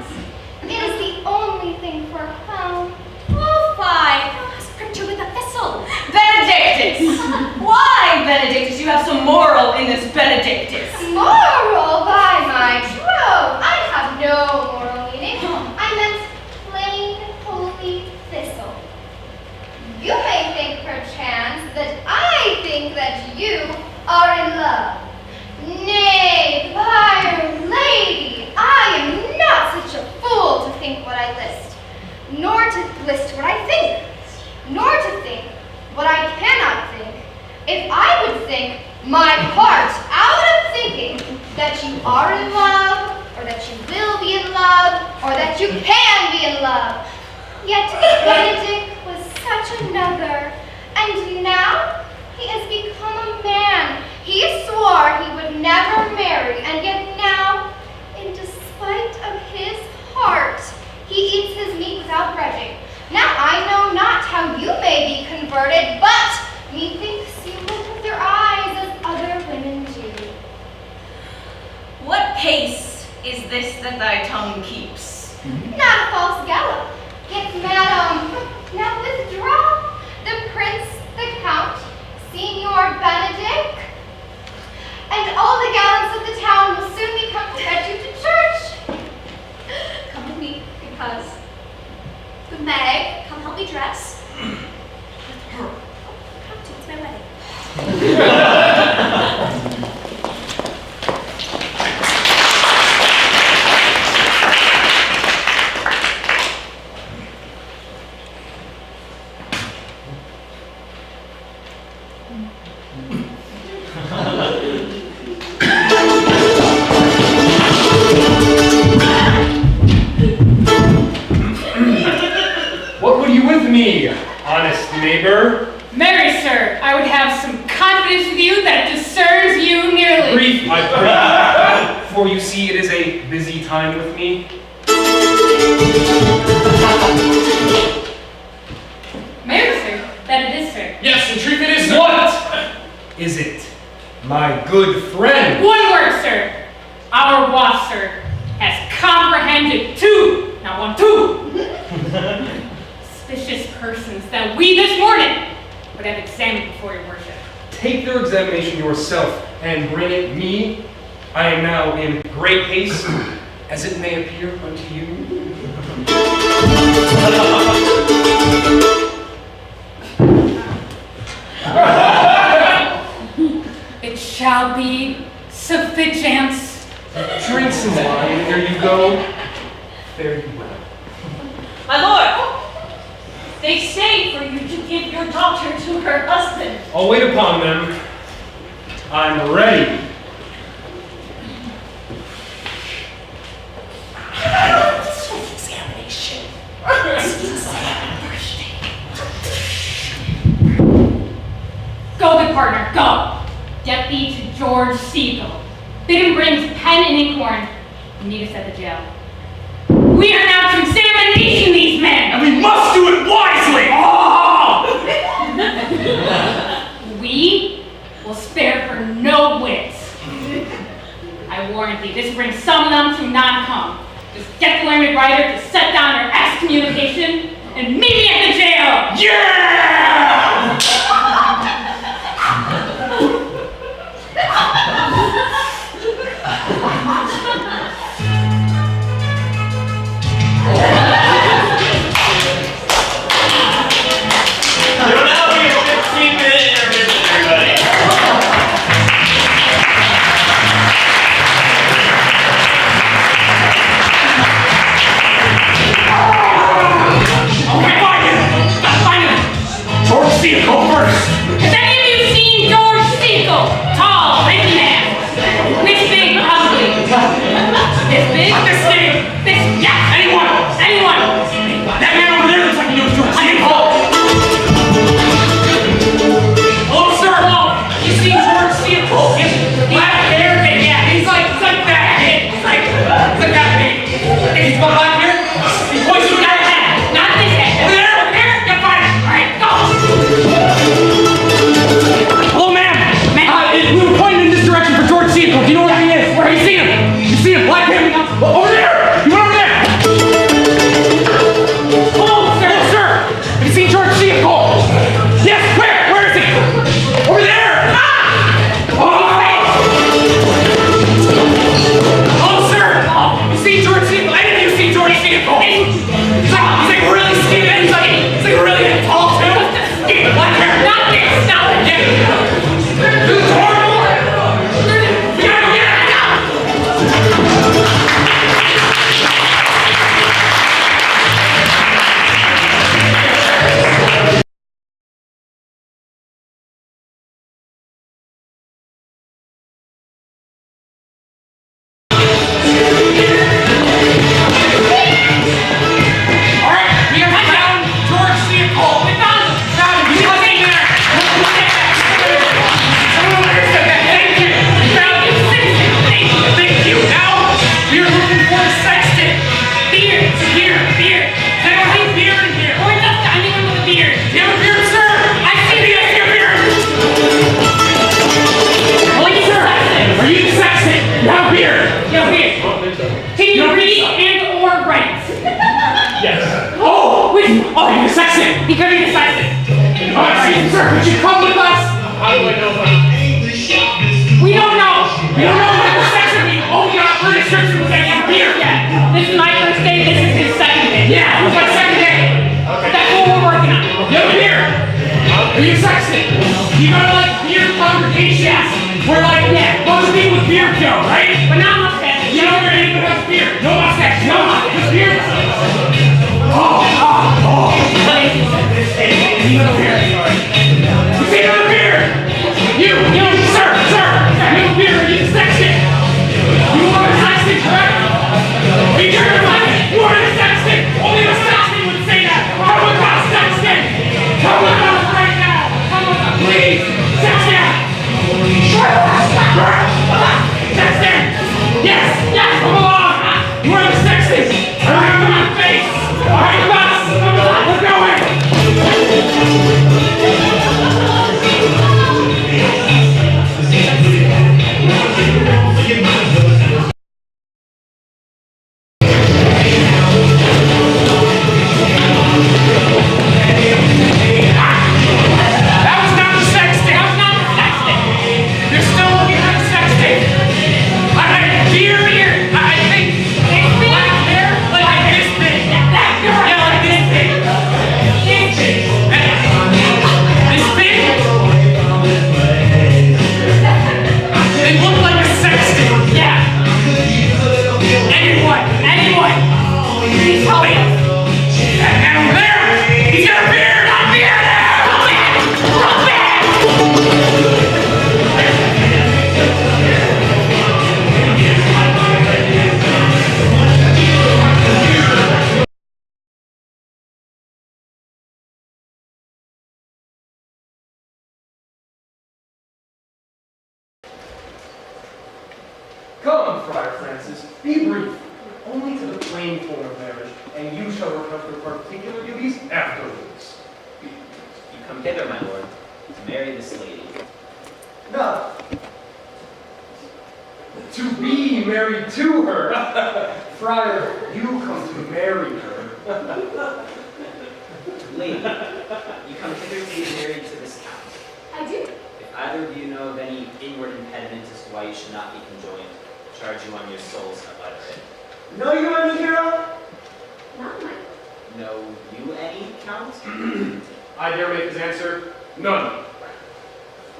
It is the only thing for a crown. Oh, fie! Thou hast pricked her with a thistle. Benedictus! Why, Benedictus? You have some moral in this Benedictus. Moral, by my troth! I have no moral meaning. I meant plain, holy thistle. You may think perchance that I think that you are in love. Nay, byre lady, I am not such a fool to think what I list, nor to list what I think, nor to think what I cannot think. If I would think my heart out of thinking that you are in love, or that you will be in love, or that you can be in love. Yet Benedict was such another, and now he has become a man. He swore he would never marry, and yet now, in despite of his heart, he eats his meat without grudging. Now I know not how you may be converted, but methinks you look with your eyes as other women do. What pace is this that thy tongue keeps? Not a false gallop. Yet, madam, now withdraw. The prince, the count, Signor Benedict, and all the gallants of the town will soon be come to fetch you to church. Come with me, because the Meg, come help me dress. With her. Come to, it's my wedding. What would you with me, honest neighbor? Marry, sir, I would have some confidence with you that discerns you nearly. Brief, I pray, for you see it is a busy time with me. Marry, sir, that it is, sir. Yes, in truth it is. What is it, my good friend? One word, sir. Our boss, sir, has comprehended two, not one, two. Suspicious persons that we this morning would have examined before your worship. Take their examination yourself and bring it me. I am now in great haste, as it may appear unto you. It shall be sufficient. Drink some wine, there you go. There you go. My lord, they say for you to give your daughter to her husband. I'll wait upon them. I'm ready. Examination. Go, good partner, go. Get thee to George Siegel. Bid him bring his pen and inkhorn and meet us at the jail. We are now to examination these men! And we must do it wisely! We will spare for no wits. I warrant thee, this brings some of them to not come. Just get the learned writer to set down or excommunicate There will now be a 15-minute intermission, everybody. Okay, fine. George Steele, go first. Has any of you seen George Steele? Tall, lanky man. This big, ugly. This big? This, yeah, anyone. That man over there looks like he knows George Steele. Hello, sir. Hello. You seen George Steele? Yes. Black hair, yeah. He's like that. He's like that big. He's got black hair. He points to that head. Not this head. Over there. Get fired. All right, go. Hello, ma'am. We were pointing in this direction for George Steele. Do you know where he is? Where? You see him? You see him? Black hair. Over there. You went over there. Hello, sir. Hello, sir. Have you seen George Steele? Yes. Where? Where is he? Over there. Oh, sir. You see George Steele? I didn't even see George Steele. He's like really skinny. He's like really tall too. Skinny black hair. Not this. Not this. Yeah. This is horrible. We gotta get out. All right, we have found George Steele. We found him. He's in there. Someone understood that. Thank you. We found him. Thank you. Now we are looking for a sexton. Beard. Does anyone have a beard in here? Or just anyone with a beard. Do you have a beard, sir? I see a beard. Like Sir, are you the sexton? You have a beard. Yeah, weird. Can you read and or write? Yes. Oh, wait. Oh, you're the sexton. He could be the sexton. All right, sir, could you come with us? We don't know. We don't know what the sexton means. Oh, we got a description with that beard. Yeah. This is my first day. This is his second day. Yeah, it was my second day. That's what we're working on. You have a beard. Are you sexton? You go to like beard congregations where like most people with beard go, right? But not mustache. You know where anyone has beard. No mustache. No mustache. Just beard. Oh. You have a beard. You see another beard. You, sir. You have a beard. Are you the sexton? You are the sexton, correct? Be careful. You are the sexton. Only the sexton would say that. Come with us, sexton. Come with us right now. Come with us, please. Sexton. Sexton. Yes. Come along. You are the sexton. I remember my face. All right, come on. We're going. That was not the sexton. They're still looking for the sexton. Beard. I think black hair, like this big. Yeah, like this big. This big. They look like a sexton. Yeah. Anyone. Please help me. And over there, he's got a beard. I beard him. Come, Friar Francis, be brief. Only to the plain form of marriage, and you shall recover your particular duties afterwards. You come hither, my lord, to marry this lady. No. To be married to her. Friar, you come to marry her. Lady, you come hither to be married to this count. I do. If either of you know of any inward impediment as to why you should not be conjoined, charge you on your souls to utter it. Know you any hero? Not mine. Know you any, Count? I dare make his answer, none.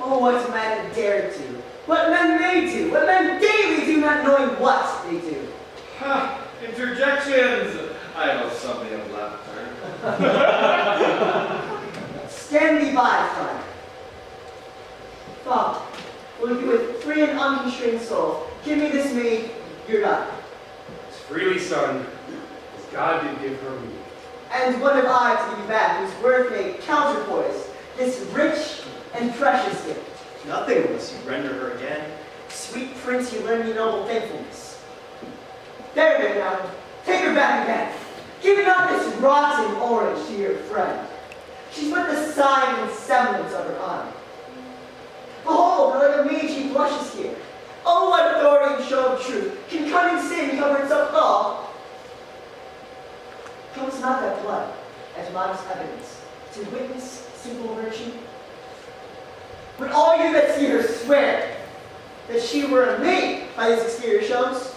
Oh, what men dare do, what men may do, what men daily do, not knowing what they do. Ha! Interjections! I know something of laughter. Stand thee by, friend. Father, will you with free and unconstrained soul give me this maid, your daughter? As freely, son, as God did give her me. And what have I to give you back whose worth may counterpoise this rich and precious gift? Nothing unless you render her again. Sweet prince, you learn me noble thankfulness. There, there now, take her back again. Give not this rotten orange to your friend. She's but the sign and semblance of her honor. Behold, like a maid she blushes here. Oh, what authority and show of truth can cunning sin cover itself with all? Comes not that blood as modest evidence to witness simple virtue? But all you that see her swear that she were a maid by this exterior shows.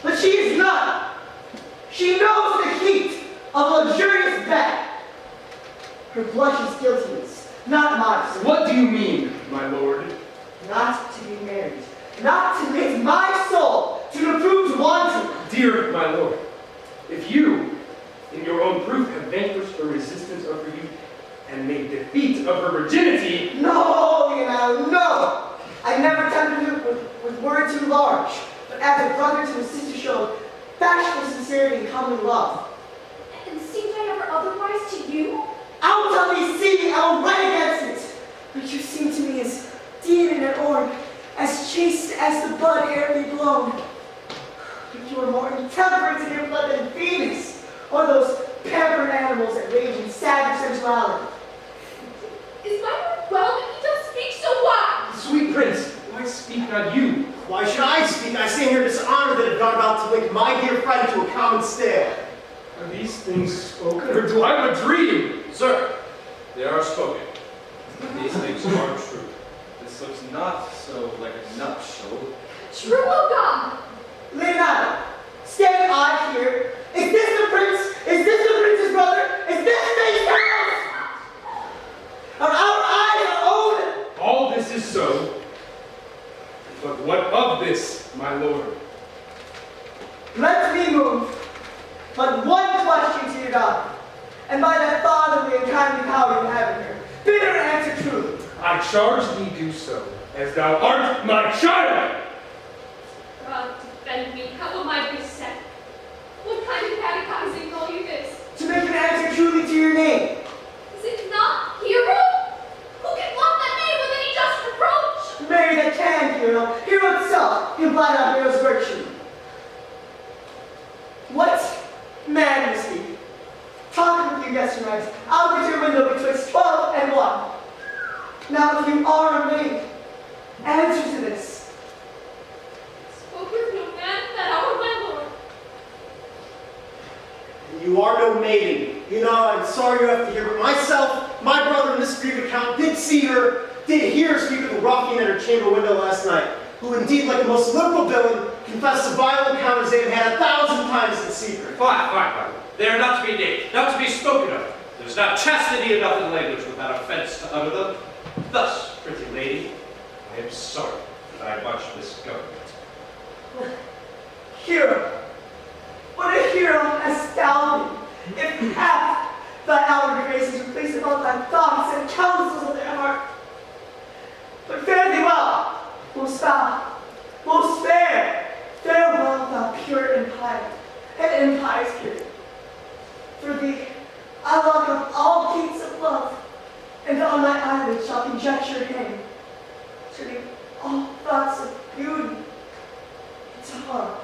But she is not. She knows the heat of a luxurious bed. Her blush is guiltiness, not modesty. What do you mean, my lord? Not to be married, not to make my soul to approve wanting. Dear my lord, if you, in your own proof, have vanquished the resistance of her youth and made defeat of her virginity. No, Leonardo, no! I never tempted you with word too large, but as a brother to a sister showed bashful sincerity and common love. And seemed I ever otherwise to you? Out on thee see, I'll write against it. But you seem to me as dean in an orb, as chaste as the bud airly blown. But you are more intemperate in your blood than Venus, or those pampered animals that rage in savage sensuality. Is my word well that he does speak so wide? Sweet prince, why speak not you? Why should I speak? I stand here dishonored that have gone about to link my dear friend to a common stale. Are these things spoken, or do I have a dream? Sir, they are spoken. These things are true. This looks not so like a nuptial. True, O God! Leonardo, stand I here. Is this the prince? Is this the prince's brother? Is this the house? Are our eyes our own? All this is so. But what of this, my lord? Let me move. But one question to your daughter, and by that fatherly and kindly power you have in her, bid her answer truly. I charge thee do so, as thou art my child! God defend me, how am I beset? What kind of catechizing call you this? To make an answer truly to your name. Is it not hero? Who can love that name with any just reproach? Mary that can, hero. Hero itself can blot out hero's virtue. What man is he? Talking with you yesterday, out at your window betwixt 12 and 1. Now if you are a maid, answer to this. Spoke with no man that hour, my lord. You are no maiden. You know, I'm sorry you have to hear, but myself, my brother, and this grieved account did see her, did hear her speak with the ruffian at her chamber window last night, who indeed, like the most liberal villain, confessed to violent encounters they have had 1,000 times in secret. Fine. They are not to be named, not to be spoken of. There's not chastity enough in language without offense to utter them. Thus, pretty lady, I am sorry that I watched this government. Hero. What a hero astounding. If half thy outward graces were placed upon thy thoughts and counsels of their heart. But fare thee well, most foul, most fair. Farewell, thou pure empire, and empire's pure. For thee, I lock up all gates of love, and on my eyelids shall conjecture hang, turning all thoughts of beauty into harm.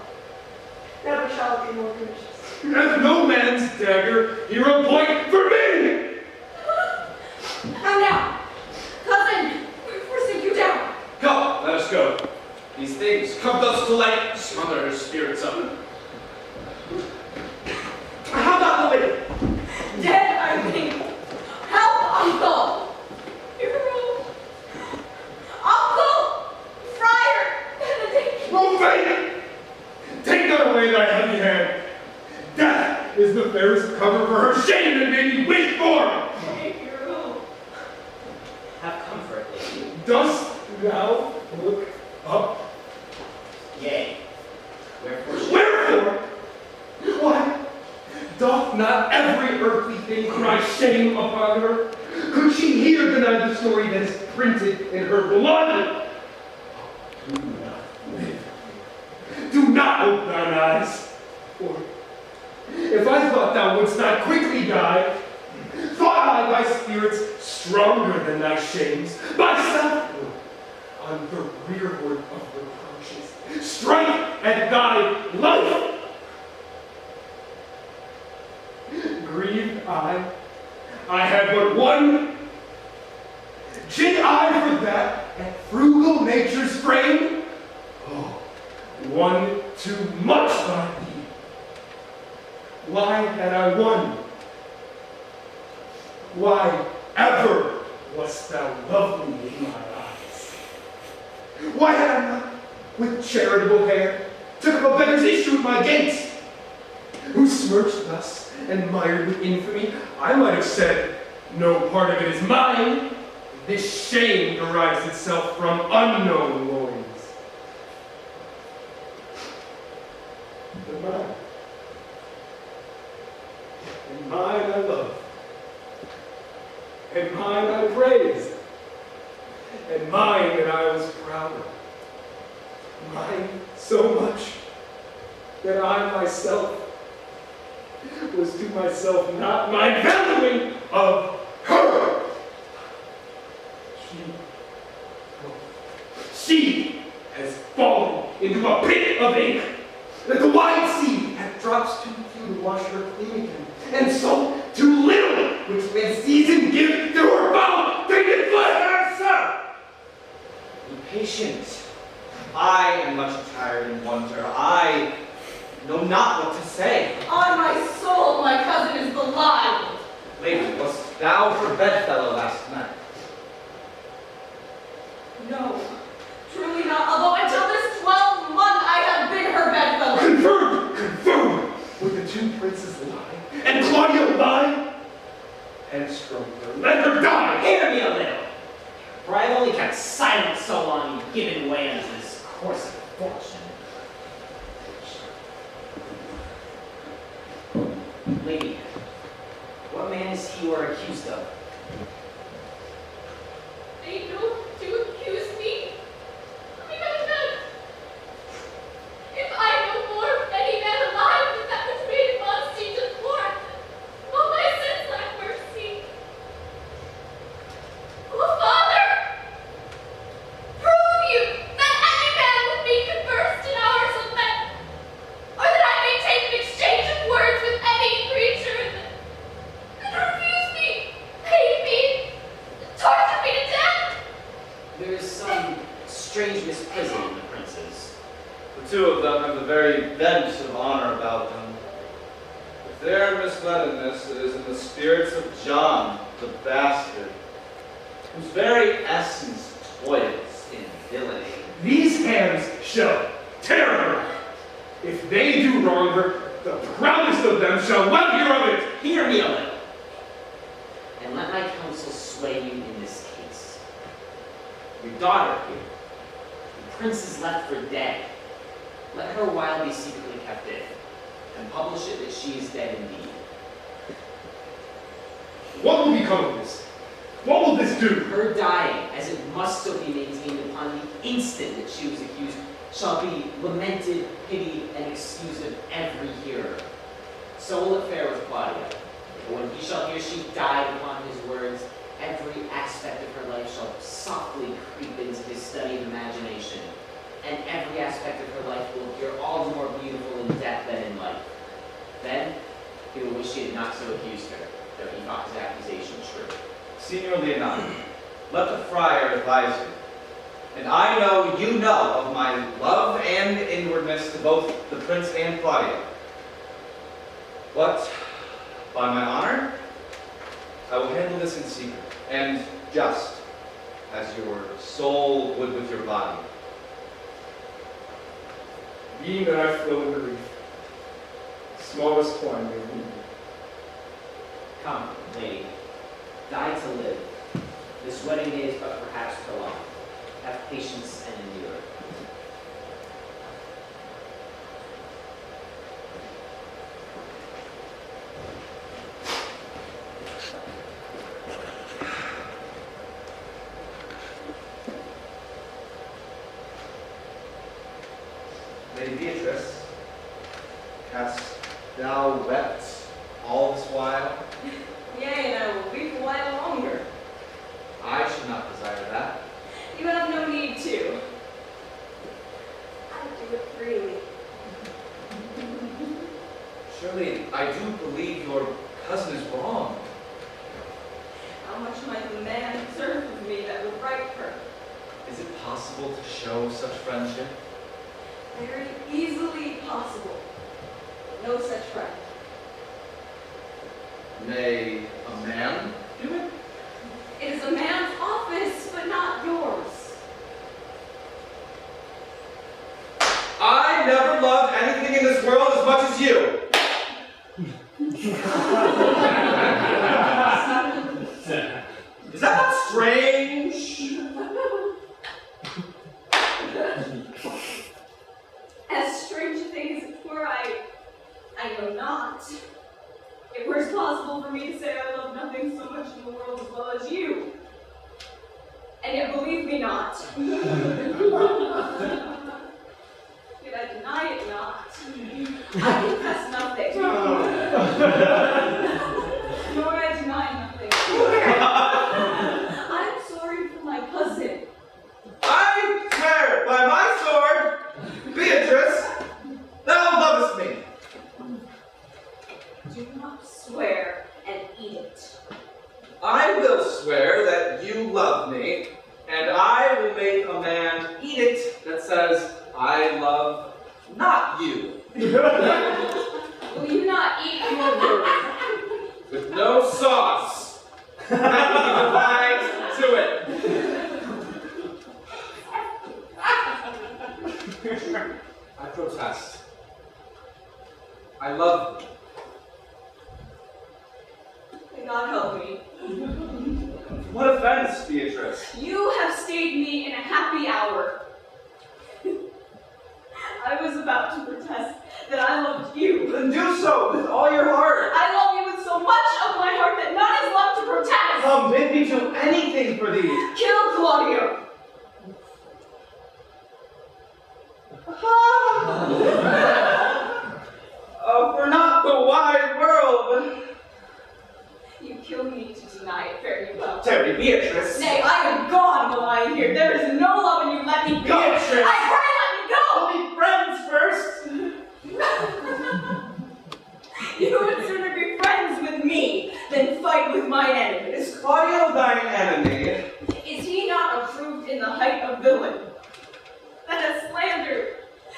Never shall it be more gracious. And no man's dagger, hero point for me! Now, cousin, we're forcing you down. Come, let us go. These things come thus to light, smother her spirits up. How about the lady? Dead is the fairest cover for her shame that made me wish for. Have comfort, lady. Dost thou look up? Yea. Wherefore should Wherefore? Why, doth not every earthly thing cry shame upon her? Could she hear deny the story that is printed in her blood? Do not live. Do not open thine eyes. For if I thought thou wouldst not quickly die, thought I thy spirits stronger than thy shames, myself would, on the rearward of reproaches, strike at thy life. Grieved I had but one. Did I for that at frugal nature's frame? Oh, one too much by thee. Why had I one? Why ever wast thou lovely in my eyes? Why had I not, with charitable hair, took up a beggar's issue at my gates? Who smirched thus and mired with infamy, I might have said, no part of it is mine. This shame derives itself from unknown loins. But mine. And mine I love. And mine I praise. And mine that I was proud of. Mine so much that I myself was to myself not my valuing of her. She has fallen into a pit of ink that the wide sea hath drops too few to wash her clean again, and so too little which mid season give to her foul tainted blood. Sir! Be patient. I am much tired in wonder. I know not what to say. On my soul, my cousin is belied. Lady, wast thou her bedfellow last night? No, truly not, although until this 12th month I have been her bedfellow. Confirmed with the two princes lie, and Claudia lie, and stronger, let her die. Hear me a little, for I have only kept silent so long and given way unto this course of fortune. Lady, what man is he you are accused of? They know to accuse me. I don't know. If I know more of any man alive than that which made him on siege and born, will my sins lack mercy? Oh, Father, prove you that any man with me conversed in hours of men, or that I may take an exchange of words with any creature and refuse me, hate me, torture me to death. There is some strange misprison in the princes. The two of them have the very bent of honor about them. If they are misled in this, it is in the spirits of John, the bastard, whose very essence toils in villainy. These hands shall tear her. If they do wrong her, the proudest of them shall well hear of it. Hear me a little, and let my counsel sway you in this case. Your daughter here, the prince is left for dead. Let her while be secretly kept in, and publish it that she is dead indeed. What will become of this? What will this do? Her dying, as it must still be maintained upon the instant that she was accused, shall be lamented, pitied, and excused of every hearer. So will it fare with Claudia. But when he shall hear she died upon his words, every aspect of her life shall softly creep into his studied imagination, and every aspect of her life will appear all the more beautiful in death than in life. Then he will wish he had not so accused her, though he thought his accusation true. Signor Leonardo, let the friar advise you. And I know you know of my love and inwardness to both the prince and Claudia. But, by my honor, I will handle this in secret, and just as your soul would with your body. Being that I flow in grief, Smallest coin, maybe. Come, lady. Die to live. This wedding day is but perhaps prolonged. Have patience and endure. Lady Beatrice, hast thou wept all this while? Yea, and I will weep a while longer. I should not desire that. You have no need to. I do it freely. Surely, I do believe your cousin is wrong. How much might the man deserve of me that would right her? Is it possible to show such friendship? Very easily possible. But no such friend. May a man do it? It is a man's office, but not yours. I never loved anything in this world as much as you. Is that not strange? As strange a thing as it were, I know not. It were possible for me to say I love nothing so much in the world as well as you. And yet believe me not. Yet I deny it not. I confess nothing. Nor I deny nothing. I'm sorry for my cousin. I swear by my sword, Beatrice, thou lovest me. Do not swear and eat it. I will swear that you love me, and I will make a man eat it that says, I love not you. Will you not eat your word? With no sauce. That will be defined to it. I protest. I love you. May God help me. What offense, Beatrice? You have stayed me in a happy hour. I was about to protest that I loved you. Then do so with all your heart. I love you with so much of my heart that none is left to protest. Come, bid me do anything for thee. Kill Claudio. For not the wide world, You kill me to deny it, fare you well. Terry, Beatrice. Nay, I am gone while I am here. There is no love in you. Let me go. Beatrice. I pray, let me go. We'll be friends first. You would sooner be friends with me than fight with my enemies. Is Claudio thine enemy? Is he not approved in the height of villain? That has slandered,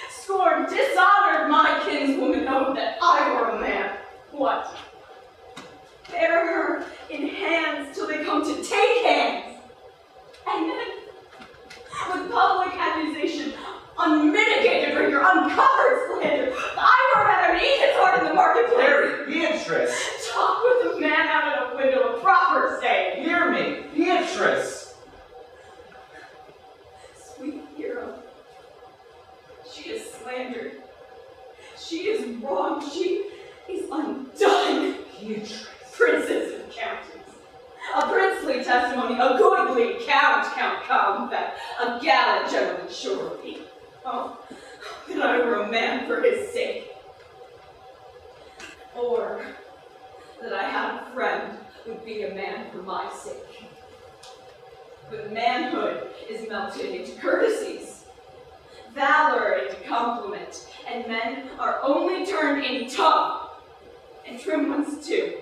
scorned, dishonored my kinswoman, oh, that I were a man. What? Bear her in hands till they come to take hands. And then, with public accusation, unmitigated rigor, uncovered slander, I were better eat his heart in the marketplace. Terry, Beatrice. Talk with a man out of a window, a proper saying. Hear me, Beatrice. Sweet hero. She is slandered. She is wrong. She is undone. Beatrice. Princes and countess. A princely testimony, a goodly Count Combat, a gallant gentleman surely. Oh, that I were a man for his sake. Or that I had a friend would be a man for my sake. But manhood is melted into courtesies, valor into compliment, and men are only turned in tongue, and trim ones too.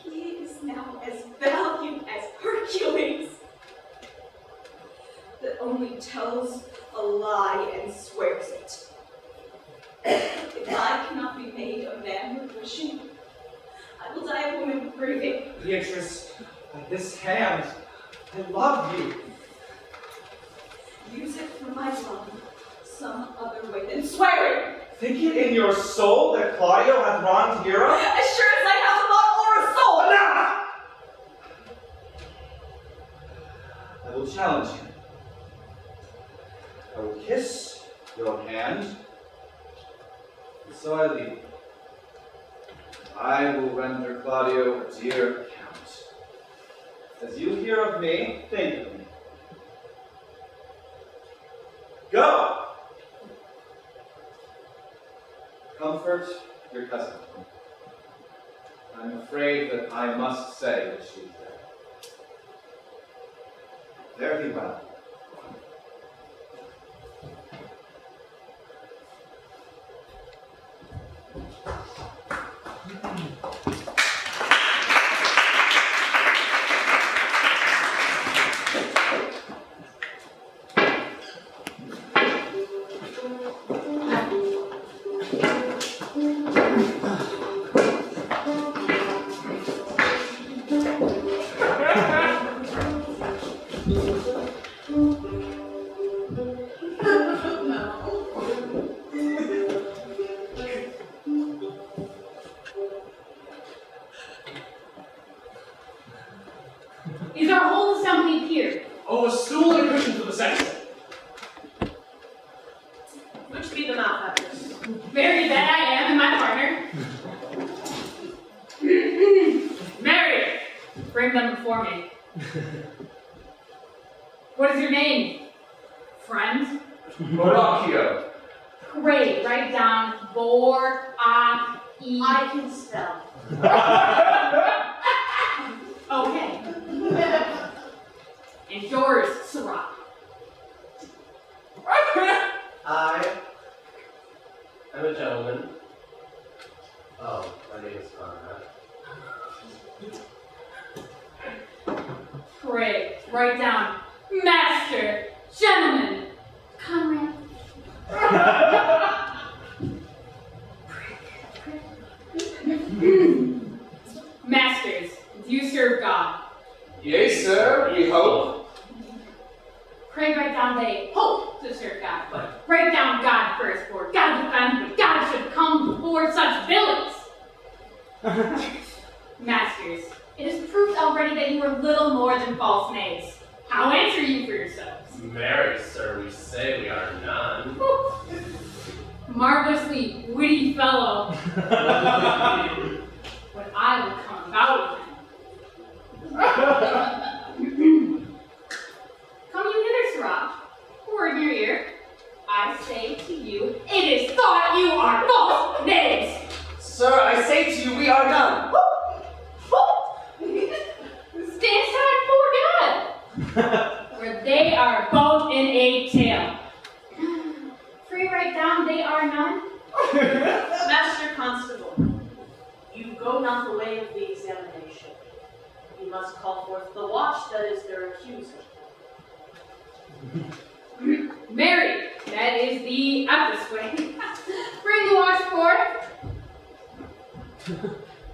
He is now as valiant as Hercules, that only tells a lie and swears it. If I cannot be made a man with wishing, I will die a woman with grieving. Beatrice, by this hand, I love you. Use it for my love some other way than swearing. Think it in your soul that Claudio hath wronged Hero? As sure as I have a thought or a soul! Enough! I will challenge you. I will kiss your hand, and so I leave you. I will render Claudio a dear account. As you hear of me, think of me. Go! Comfort your cousin. I'm afraid that I must say that she is there. Fare thee well. Is our whole assembly here? Oh, a stool and a cushion for the sexton. Which be the malefactors? Very that I am and my partner. Mary! Bring them before me. What is your name? Friend? Boracchio. Great. Write down Bor-A-E. I can spell. Okay. And yours, Sarah. I am a gentleman. Oh, my name is Conrad. Great. Write down Master, Gentleman, Conrad. Masters, do you serve God? Yea, sir, we hope. Pray write down they hope to serve God, but write down God first, for God defends, but God should come before such villains. Masters, it is proved already that you are little more than false knaves. How answer you for yourselves? Marry, sir, we say we are none. Marvelously witty fellow. But I will come about with him. Come you hither, Sirrah. Word in your ear. I say to you, it is thought you are false knaves. Sir, I say to you, we are none. Stand aside for God. For they are both in a tale. Free write down they are none. Master Constable, you go not the way of the examination. You must call forth the watch that is their accuser. Mary, that is the Ephus way. Bring the watch forth.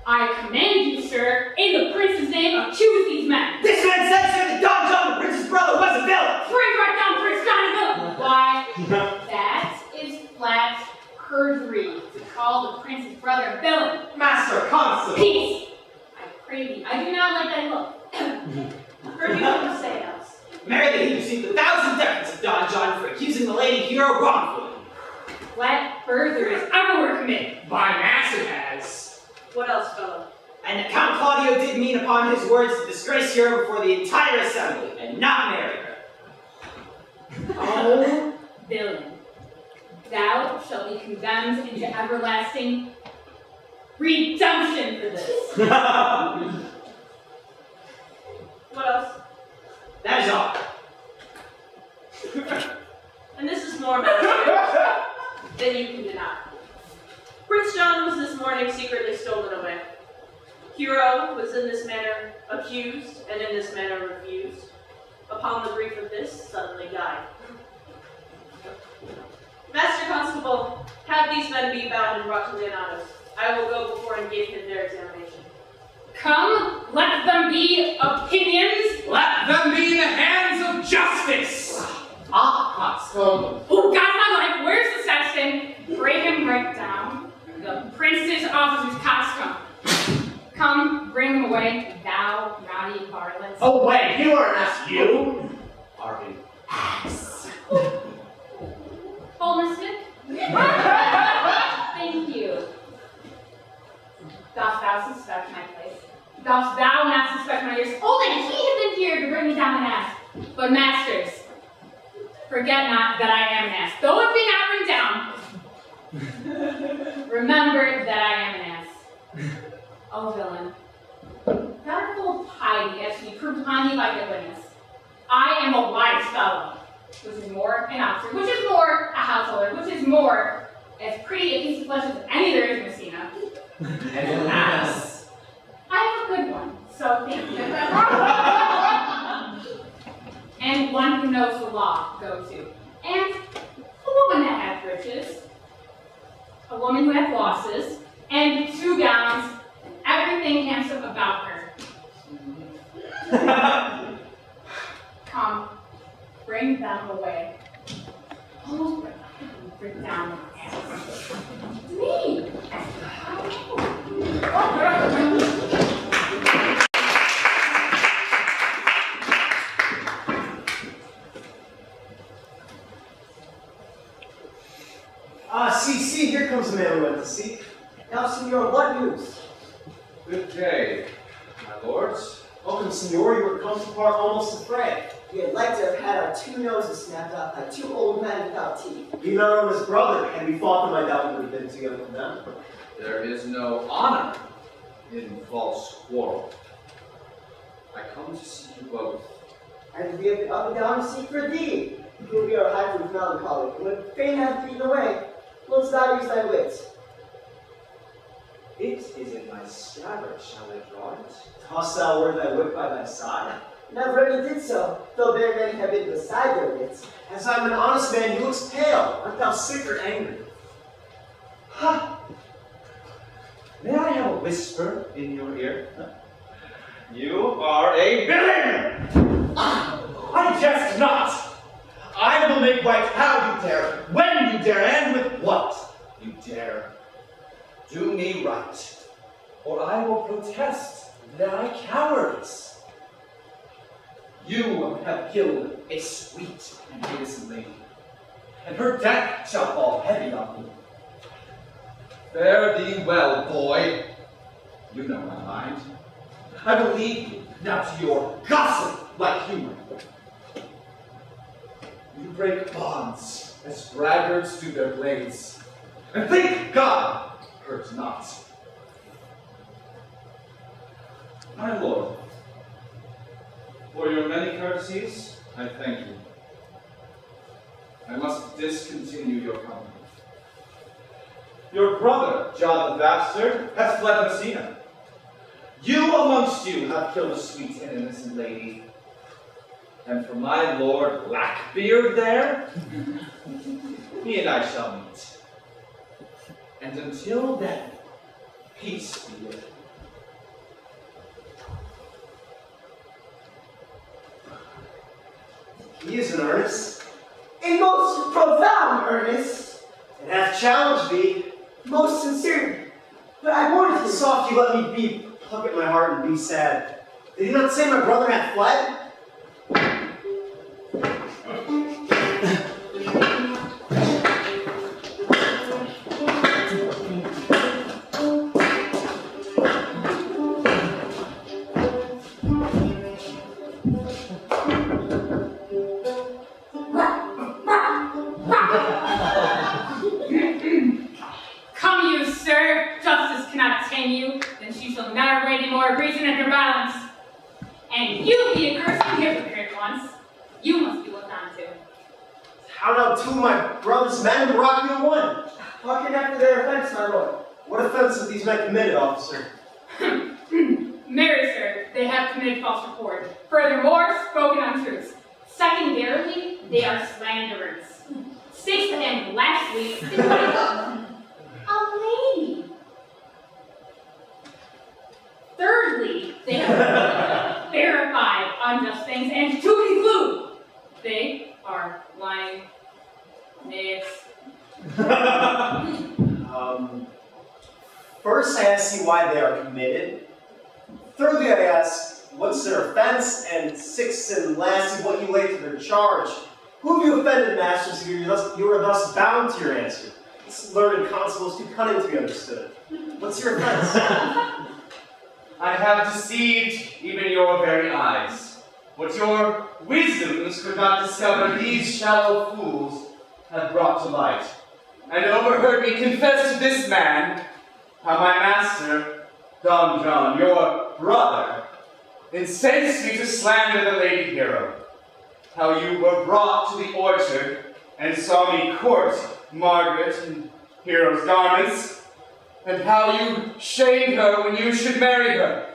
I command you, sir, in the prince's name, accuse these men. This man said, sir, that Don John, the prince's brother, was a villain. Free right down Prince John and villain. Why, that is flat perjury to call the prince's brother a villain. Master Constable. Peace. I pray thee. I do not like thy look. Heard you couldn't say else. Mary, that he received 1,000 ducats of Don John for accusing the lady Hero wrongfully. Flat further is everywhere committed. By mass it has. What else, fellow? And that Count Claudio did mean upon his words to disgrace Hero before the entire assembly, and not marry her. Oh, villain. Thou shalt be condemned into everlasting redemption for this. What else? That is all. And this is more matter than you can deny. Prince John was this morning secretly stolen away. Hero was in this manner accused, and in this manner refused. Upon the grief of this, suddenly died. Master Constable, have these men be bound and brought to Leonatus. I will go before and give him their examination. Come, let them be opinions. Let them be in the hands of justice. Constable. Oh, God, my life, where's the sexton? break him right down. The prince's officer's costume. Come, bring him away, thou naughty varlet. Oh wait, you are not you! Are we? Hold my stick. Thank you. Dost thou suspect my place? Dost thou not suspect my ears? Oh, that he had been here to bring me down an ass. But masters, forget not that I am an ass. Though it be not written down, remember that I am an ass. Oh, villain. That old piety has to be proved upon thee by good witness. I am a wise fellow, which is more an officer, which is more a householder, which is more as pretty a piece of flesh as any there is in Messina. And an ass. I have a good one, so thank you. And one who knows the law, go to. And a woman that hath riches, a woman who hath losses, and 2 gowns, and everything handsome about her. Come, bring them away. Almost bring down the ass. It's me! See, here comes the man we went to see. Now, senor, what news? Good day, my lords. Welcome, senor. You were come to part almost afraid. We had like to have had our 2 noses snapped off by 2 old men without teeth. You not known his brother. Had we fought them, I doubt we would have been together with them. There is no honor in false quarrel. I come to see you both. And we have been up and down to seek for thee. Here we are high with melancholy, and would fain have beaten away. Wouldst thou use thy wits? It is in my scabbard, shall I draw it? Toss thou word thy whip by thy side. Never any did so, though very many have been beside their wits. As I'm an honest man, he looks pale. Art thou sick or angry? Ha! May I have a whisper in your ear? You are a villain! I jest not! I will make right how you dare, when you dare, and with what you dare. Do me right, or I will protest thy cowardice. You have killed a sweet and innocent lady, and her death shall fall heavy on you. Fare thee well, boy. You know my mind. I will leave you now to your gossip like humor. You break bonds as braggarts do their blades, and think God hurt not. My lord, for your many courtesies, I thank you. I must discontinue your company. Your brother, John the Bastard, has fled Messina. You amongst you have killed a sweet and innocent lady. And for my lord Blackbeard there, he and I shall meet. And until then, peace be with you. He is in earnest, In most profound earnest, and hath challenged thee. most sincere. But I warned you. Soft you let me be, pluck at my heart and be sad. Did he not say my brother hath fled? Come you, sir. Justice cannot tame you. Then she shall never weigh any more reason in her balance. And you be a cursed hypocrite once. You must be looked on to. How now 2 of my brother's men in Rockville one? Hearken after their offense, my lord. What offense have these men committed, officer? Marry, sir, they have committed false report. Furthermore, spoken untruths. Secondarily, they are slanderers. 6th and lastly, a lady. Thirdly, they have verified unjust things, and to conclude, they are lying knaves. First, I ask you why they are committed. Thirdly, I ask, what's their offense? And sixth and lastly, what you lay to their charge. Who have you offended, masters? You are thus bound to your answer. This learned constable is too cunning to be understood. What's your offense? I have deceived even your very eyes. What your wisdoms could not discover, these shallow fools have brought to light, and overheard me confess to this man how my master, Don John, your brother, incensed me to slander the lady hero. How you were brought to the orchard and saw me court Margaret in hero's garments, and how you shamed her when you should marry her.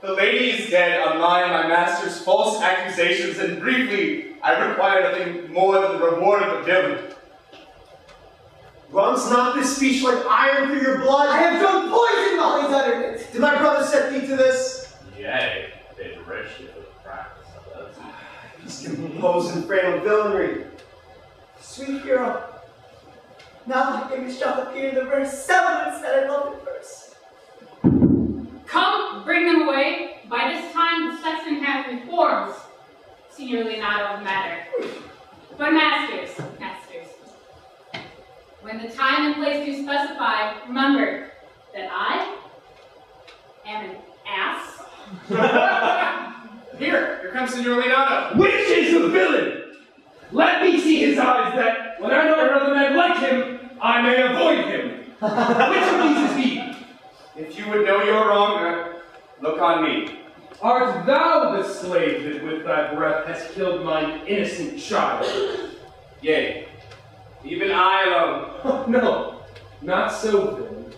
The lady is dead on my master's false accusations, and briefly, I require nothing more than the reward of the villain. Runs not this speech like iron through your blood? I have drunk poison while he's uttered it. Did my brother set thee to this? Yea, they richly for the practice of it. He's composed and frame of villainy. Sweet hero, now thy image doth appear in the very semblance that I loved at first. Come, bring them away. By this time, the section has reformed, Senior Leonardo of the matter. But masters, when the time and place do specify, remember that I am an ass. Here comes Senor Leonardo. Which is the villain? Let me see his eyes that, when I know another man like him, I may avoid him. Which of these is he? If you would know your wrong, look on me. Art thou the slave that with thy breath hast killed mine innocent child? Yea, even I alone. No, not so then.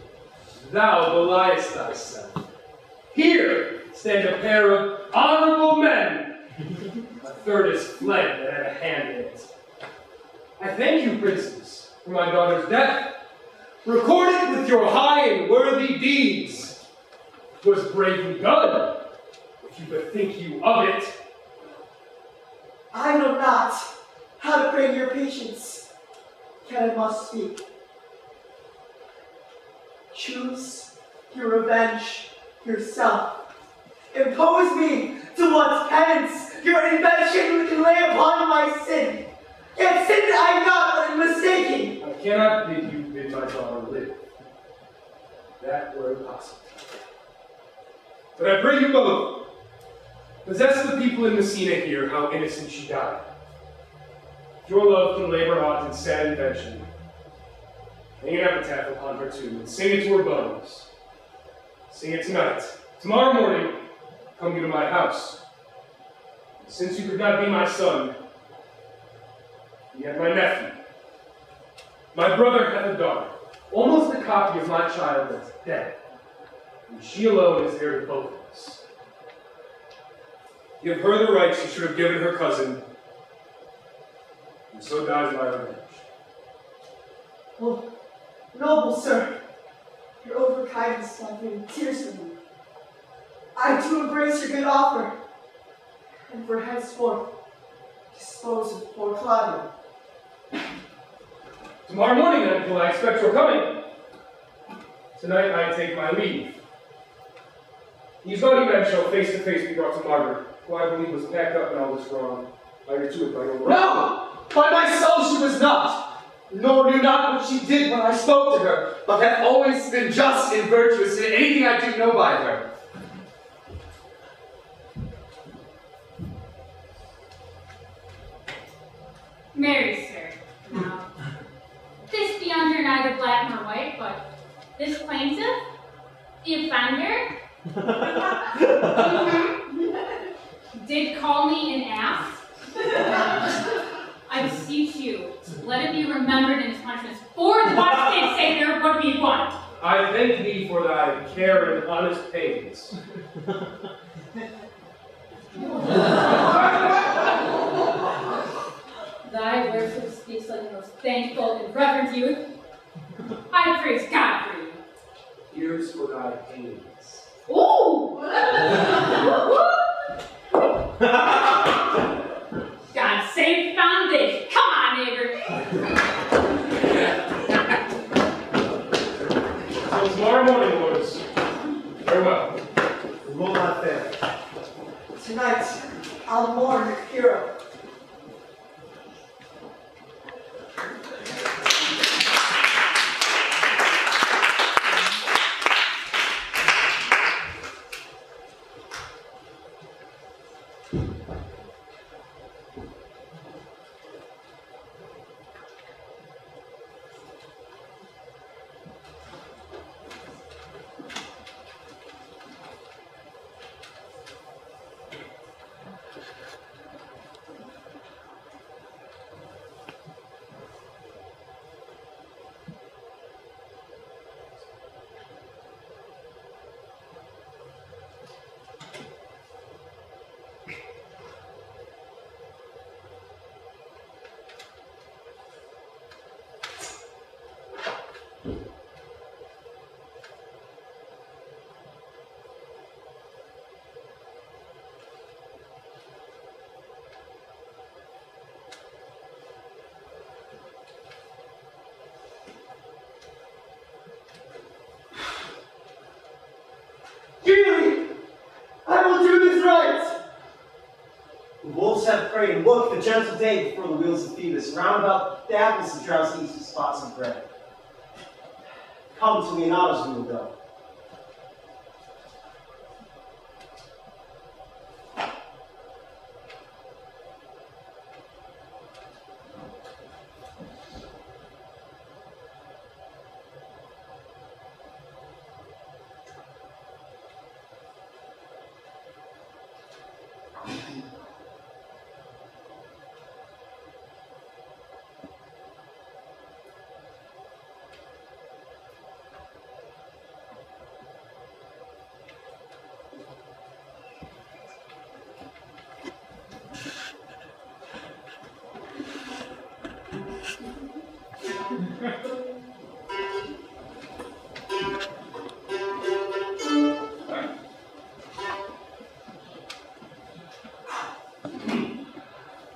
Thou beliest thyself. Here stand a pair of honorable men. A third is fled that had a hand in it. I thank you, princes, for my daughter's death. Record it with your high and worthy deeds. 'Twas bravely done, if you bethink you of it. I know not how to pray your patience, yet I must speak. Choose your revenge yourself. Impose me to what penance your invention can lay upon my sin. Yet sin I not, but am mistaken. I cannot bid you bid my daughter live. That were impossible. But I pray you both, possess the people in Messina here how innocent she died. If your love can labor aught in sad invention, hang an epitaph upon her tomb and sing it to her bones. Sing it tonight. Tomorrow morning, come you to my house. Since you could not be my son, yet my nephew. My brother hath a daughter, almost a copy of my child that's dead, and she alone is heir to both of us. Give her the rights you should have given her cousin, and so dies my revenge. Oh, noble sir, your overkindness left me in tears for me. I do embrace your good offer, and for henceforth dispose of poor Claudio. Tomorrow morning, then, till I expect your coming. Tonight I take my leave. These naughty men shall face to face be brought to Margaret, who I believe was packed up in all this wrong. I hear to it by your word. No! By my soul she was not, nor knew not what she did when I spoke to her, but hath always been just and virtuous in anything I do know by her. Marry, sir. Now, this be under neither black nor white, but this plaintiff, the offender, did call me an ass. I beseech you, let it be remembered in his punishments, for the wise did say there would be one. I thank thee for thy care and honest pains. Thy worship speaks like the most thankful and reverent youth. I praise God for you. Here's for thy pains. Ooh! God save foundation. Come on, neighbor. Until tomorrow morning, lords. Farewell. We will not fail. Tonight, I'll mourn your hero. Really, I will do this right. The wolves have preyed, and look, the gentle day before the wheels of Phoebus, round about the apples and drowsy east with spots of bread. Come to Leonato's we will go.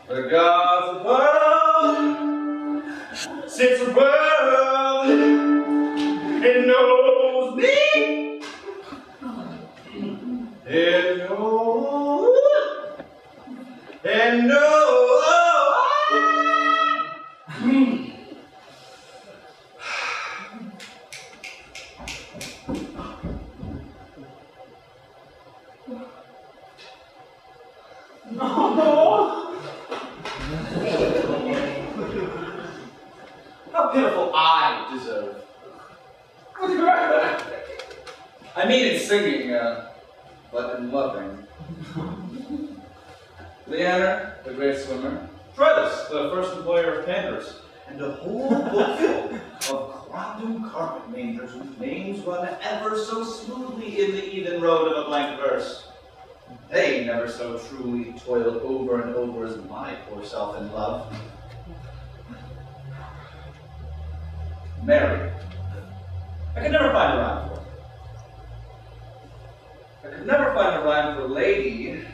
The gods above sits above, it knows me, it knows, How pitiful I deserve. I mean in singing, but in loving. Leander, the great swimmer. Troilus, the first employer of panders. And a whole book full of quantum carpet mangers whose names run ever so smoothly in the even road of a blank verse. They never so truly toiled over and over as my poor self in love. Mary. I could never find a rhyme for her. I could never find a rhyme for lady,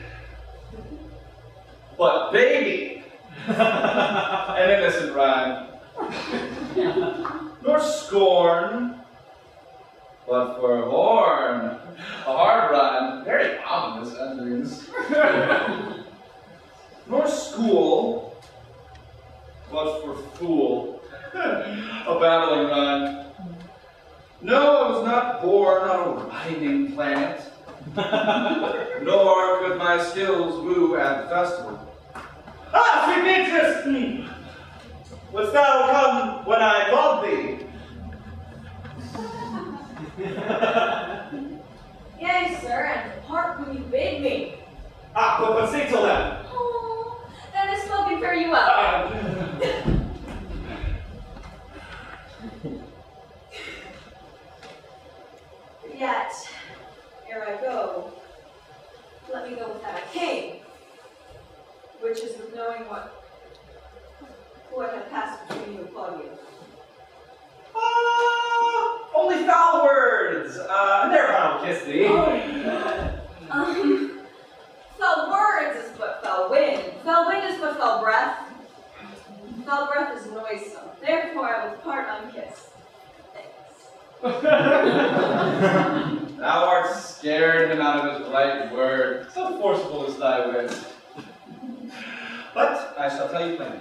but baby, an innocent rhyme. Nor scorn, but for horn, a hard rhyme, very ominous endings. Nor school, but for fool. A babbling rhyme. No, I was not born on a rhyming planet, nor could my skills woo at the festival. Ah, sweet Beatrice! Wouldst thou come when I called thee? Yea, sir, and depart when you bid me. Ah, but stay till then. Oh, that is spoken very well. Yet, ere I go, let me go with that I came, which is with knowing what had passed between you and Claudia. Only foul words. Never I will kiss thee. Foul words is but foul wind. Foul wind is but foul breath. Foul breath is noisome. Therefore I will depart unkissed. Thanks. Thou art scared him out of his right word, so forcible is thy wit. But I shall tell you plainly.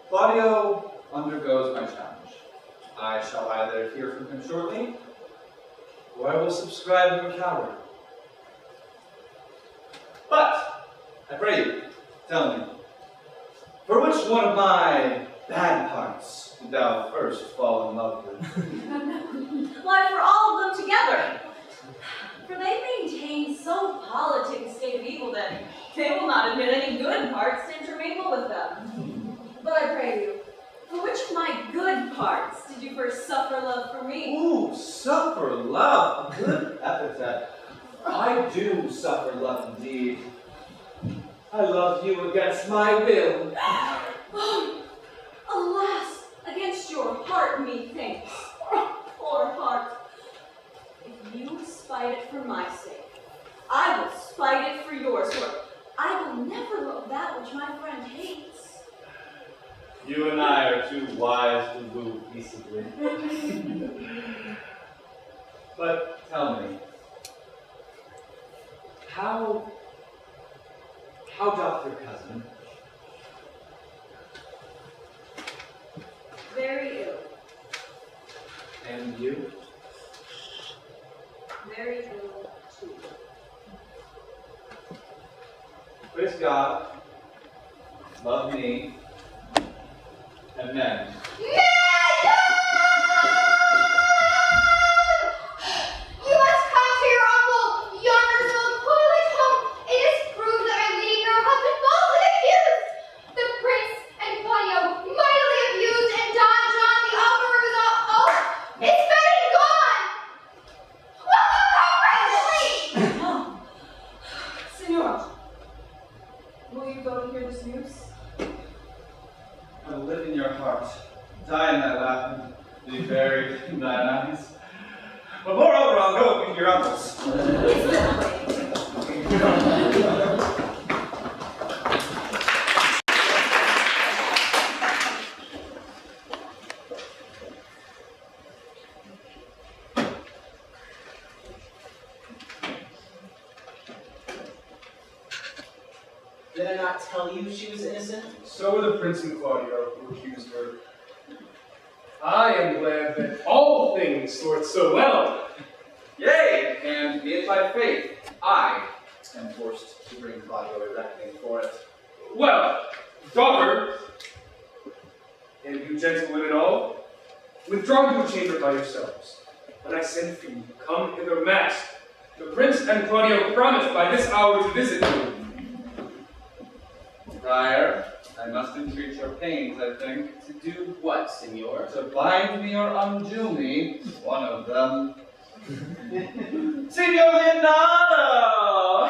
Claudio undergoes my challenge. I shall either hear from him shortly, or I will subscribe to a coward. But, I pray you, tell me, for which one of my bad parts did thou first fall in love with? Why, for all of them together. For they maintain so politic a state of evil that they will not admit any good parts to intermingle with them. But I pray you, for which of my good parts did you first suffer love for me? Ooh, suffer love. Good epithet. I do suffer love indeed. I love you against my will. Alas, against your heart, methinks. Poor heart. If you spite it for my sake, I will spite it for yours, for I will never love that which my friend hates. You and I are too wise to woo peaceably. But tell me, how doth your cousin? Very ill. And you? Very ill, too. Praise God, love me, and then. You must come to your uncle, yonder so coolly home. It is proved that my lady and her husband falsely accused. The prince and Claudio mightily abused, and Don John, the author of his oath, is fed and gone. Will you come presently? Senor, will you go to hear this news? I will live in your heart, die in thy lap, and be buried in thine eyes. But moreover, I'll go with your uncles. Did I not tell you she was innocent? So were the prince and Claudio who accused her. I am glad that all things sort so well. Yea, and be it by faith, I am forced to bring Claudio a reckoning for it. Well, daughter, and you gentlewomen all, withdraw to a chamber by yourselves. When I send for you, come hither masked. The prince and Claudio promised by this hour to visit you. Friar, I must entreat your pains, I think. To do what, senor? To bind me or undo me, one of them. Signor Leonardo!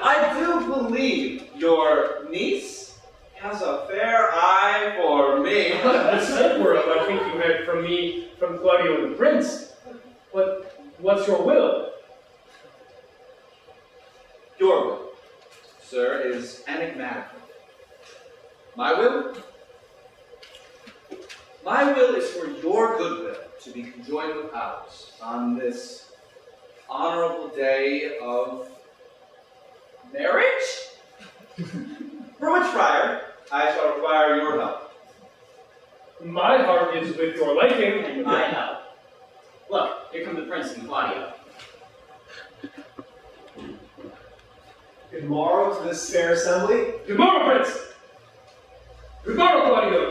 I do believe your niece has a fair eye for me. The said world, I think you heard from me, from Claudio and the prince. But what's your will? Your will, sir, is enigmatical. My will? My will is for your goodwill to be conjoined with ours on this honorable day of marriage? For which, friar, I shall require your help. My heart is with your liking. And my help. Look, here come the prince and Claudio. Good morrow to this fair assembly. Good morrow, prince! Good morrow, Claudio!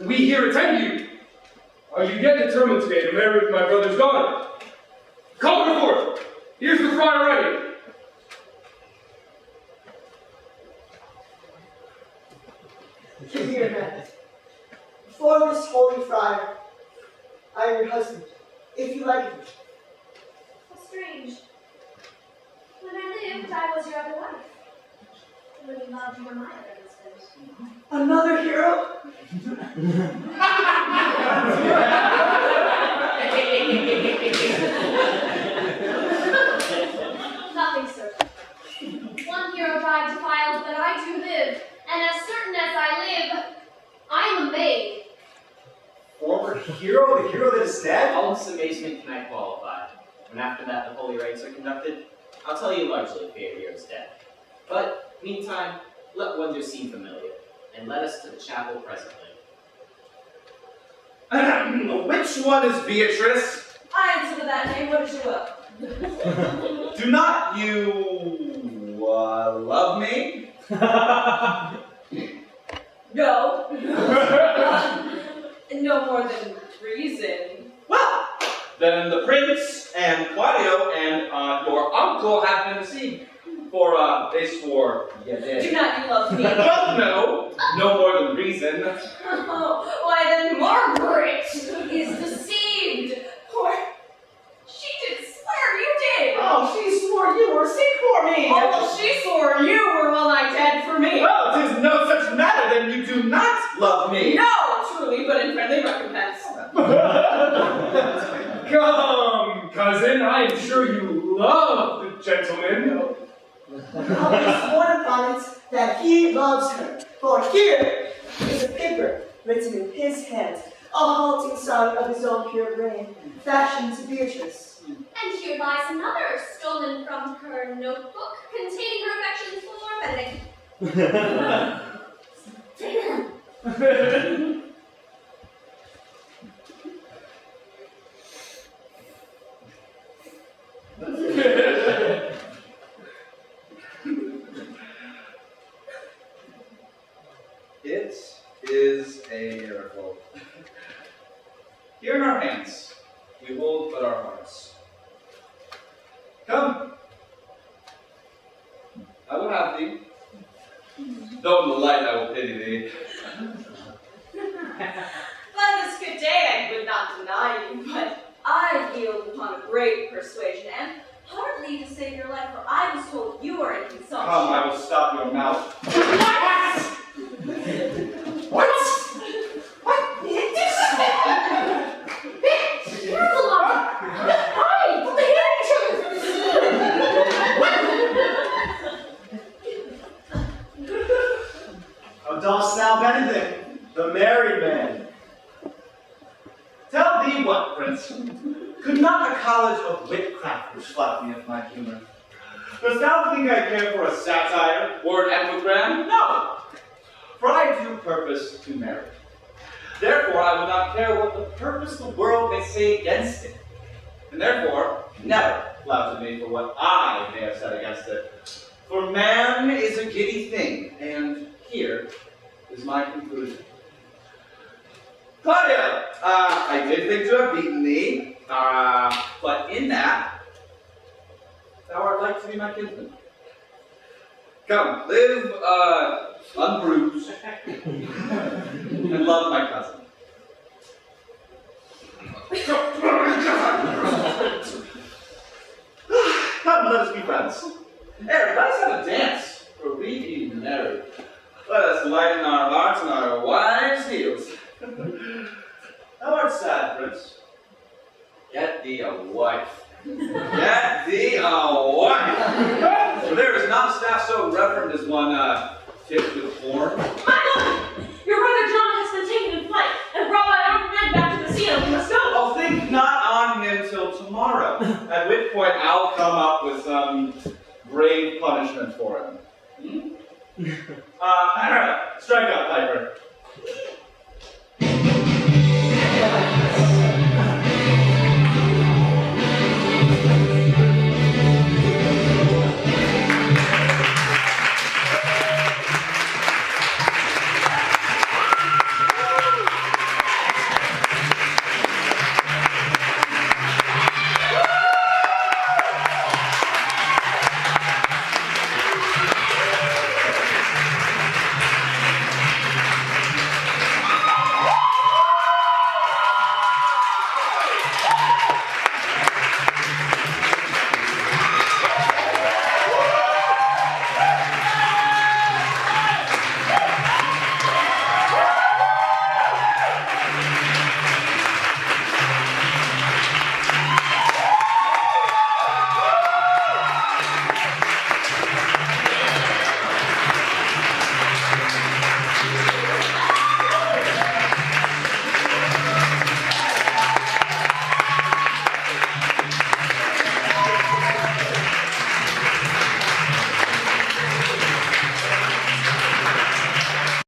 We here attend you. Are you yet determined today to marry with my brother's daughter? Call her forth. Here's the friar ready. Here, man. Before this holy friar, I am your husband, if you like it. How strange. When I lived, I was your other wife. When you loved, you were my other husband. Another hero? Nothing, sir. One hero died defiled, but I do live, and as certain as I live, I am a maid. hero that is dead? All this amazement can I qualify. When after that the holy rites are conducted, I'll tell you largely if the hero is dead. But, meantime, let wonder seem familiar, and let us to the chapel presently. Which one is Beatrice? I answer to that name, what is your will? Do not you love me? No. No more than reason. Well, then the prince and Claudio and your uncle have been deceived. For they swore you did. Do not you love me? Well, no more than reason. Oh, why then Margaret is deceived. For she did swear you did. Oh, she swore you were sick for me. Oh, well, she swore you were well nigh dead for me. Well, 'tis no such matter, then you do not love me. No, truly, but in friendly recompense. Come, cousin, I am sure you love the gentleman. I'll be sworn upon it that he loves her. For here is a paper written in his hand, a halting song of his own pure brain, fashioned to Beatrice. And here lies another, stolen from her notebook, containing her affections for Benedict. It is a miracle. Here in our hands, we hold but our hearts. Come. I will have thee. Though in the light I will pity thee. By this good day I would not deny you, but I yield upon a great persuasion, and hardly to save your life, for I was told you are in consumption. Come, I will stop your mouth. What? What? You're the one! Hide! The How dost thou, Benedict, the married man? Tell thee what, Prince. Could not a college of witcrafters flatter me of my humor? Dost thou think I care for a satire or an epigram? No! For I do purpose to marry. Therefore, I would not care what the purpose the world may say against it. And therefore, never flatter me for what I may have said against it. For man is a giddy thing, and here is my conclusion. Claudia, I did think to have beaten thee, but in that, thou art like to be my kinsman. Come, live unbruised, and love my cousin. Come, let us be friends. Eric, let us have a dance, for we be married. Let us lighten our hearts and our wives' heels. Thou art sad, Prince. Get thee a wife. Get thee a wife. For there is not a staff so reverend as one tipped with horn. My lord! Your brother John has been taken in flight and brought by armed men back to the sea, and we must go. Oh, think not on him till tomorrow, at which point I'll come up with some grave punishment for him. Strike up, Piper.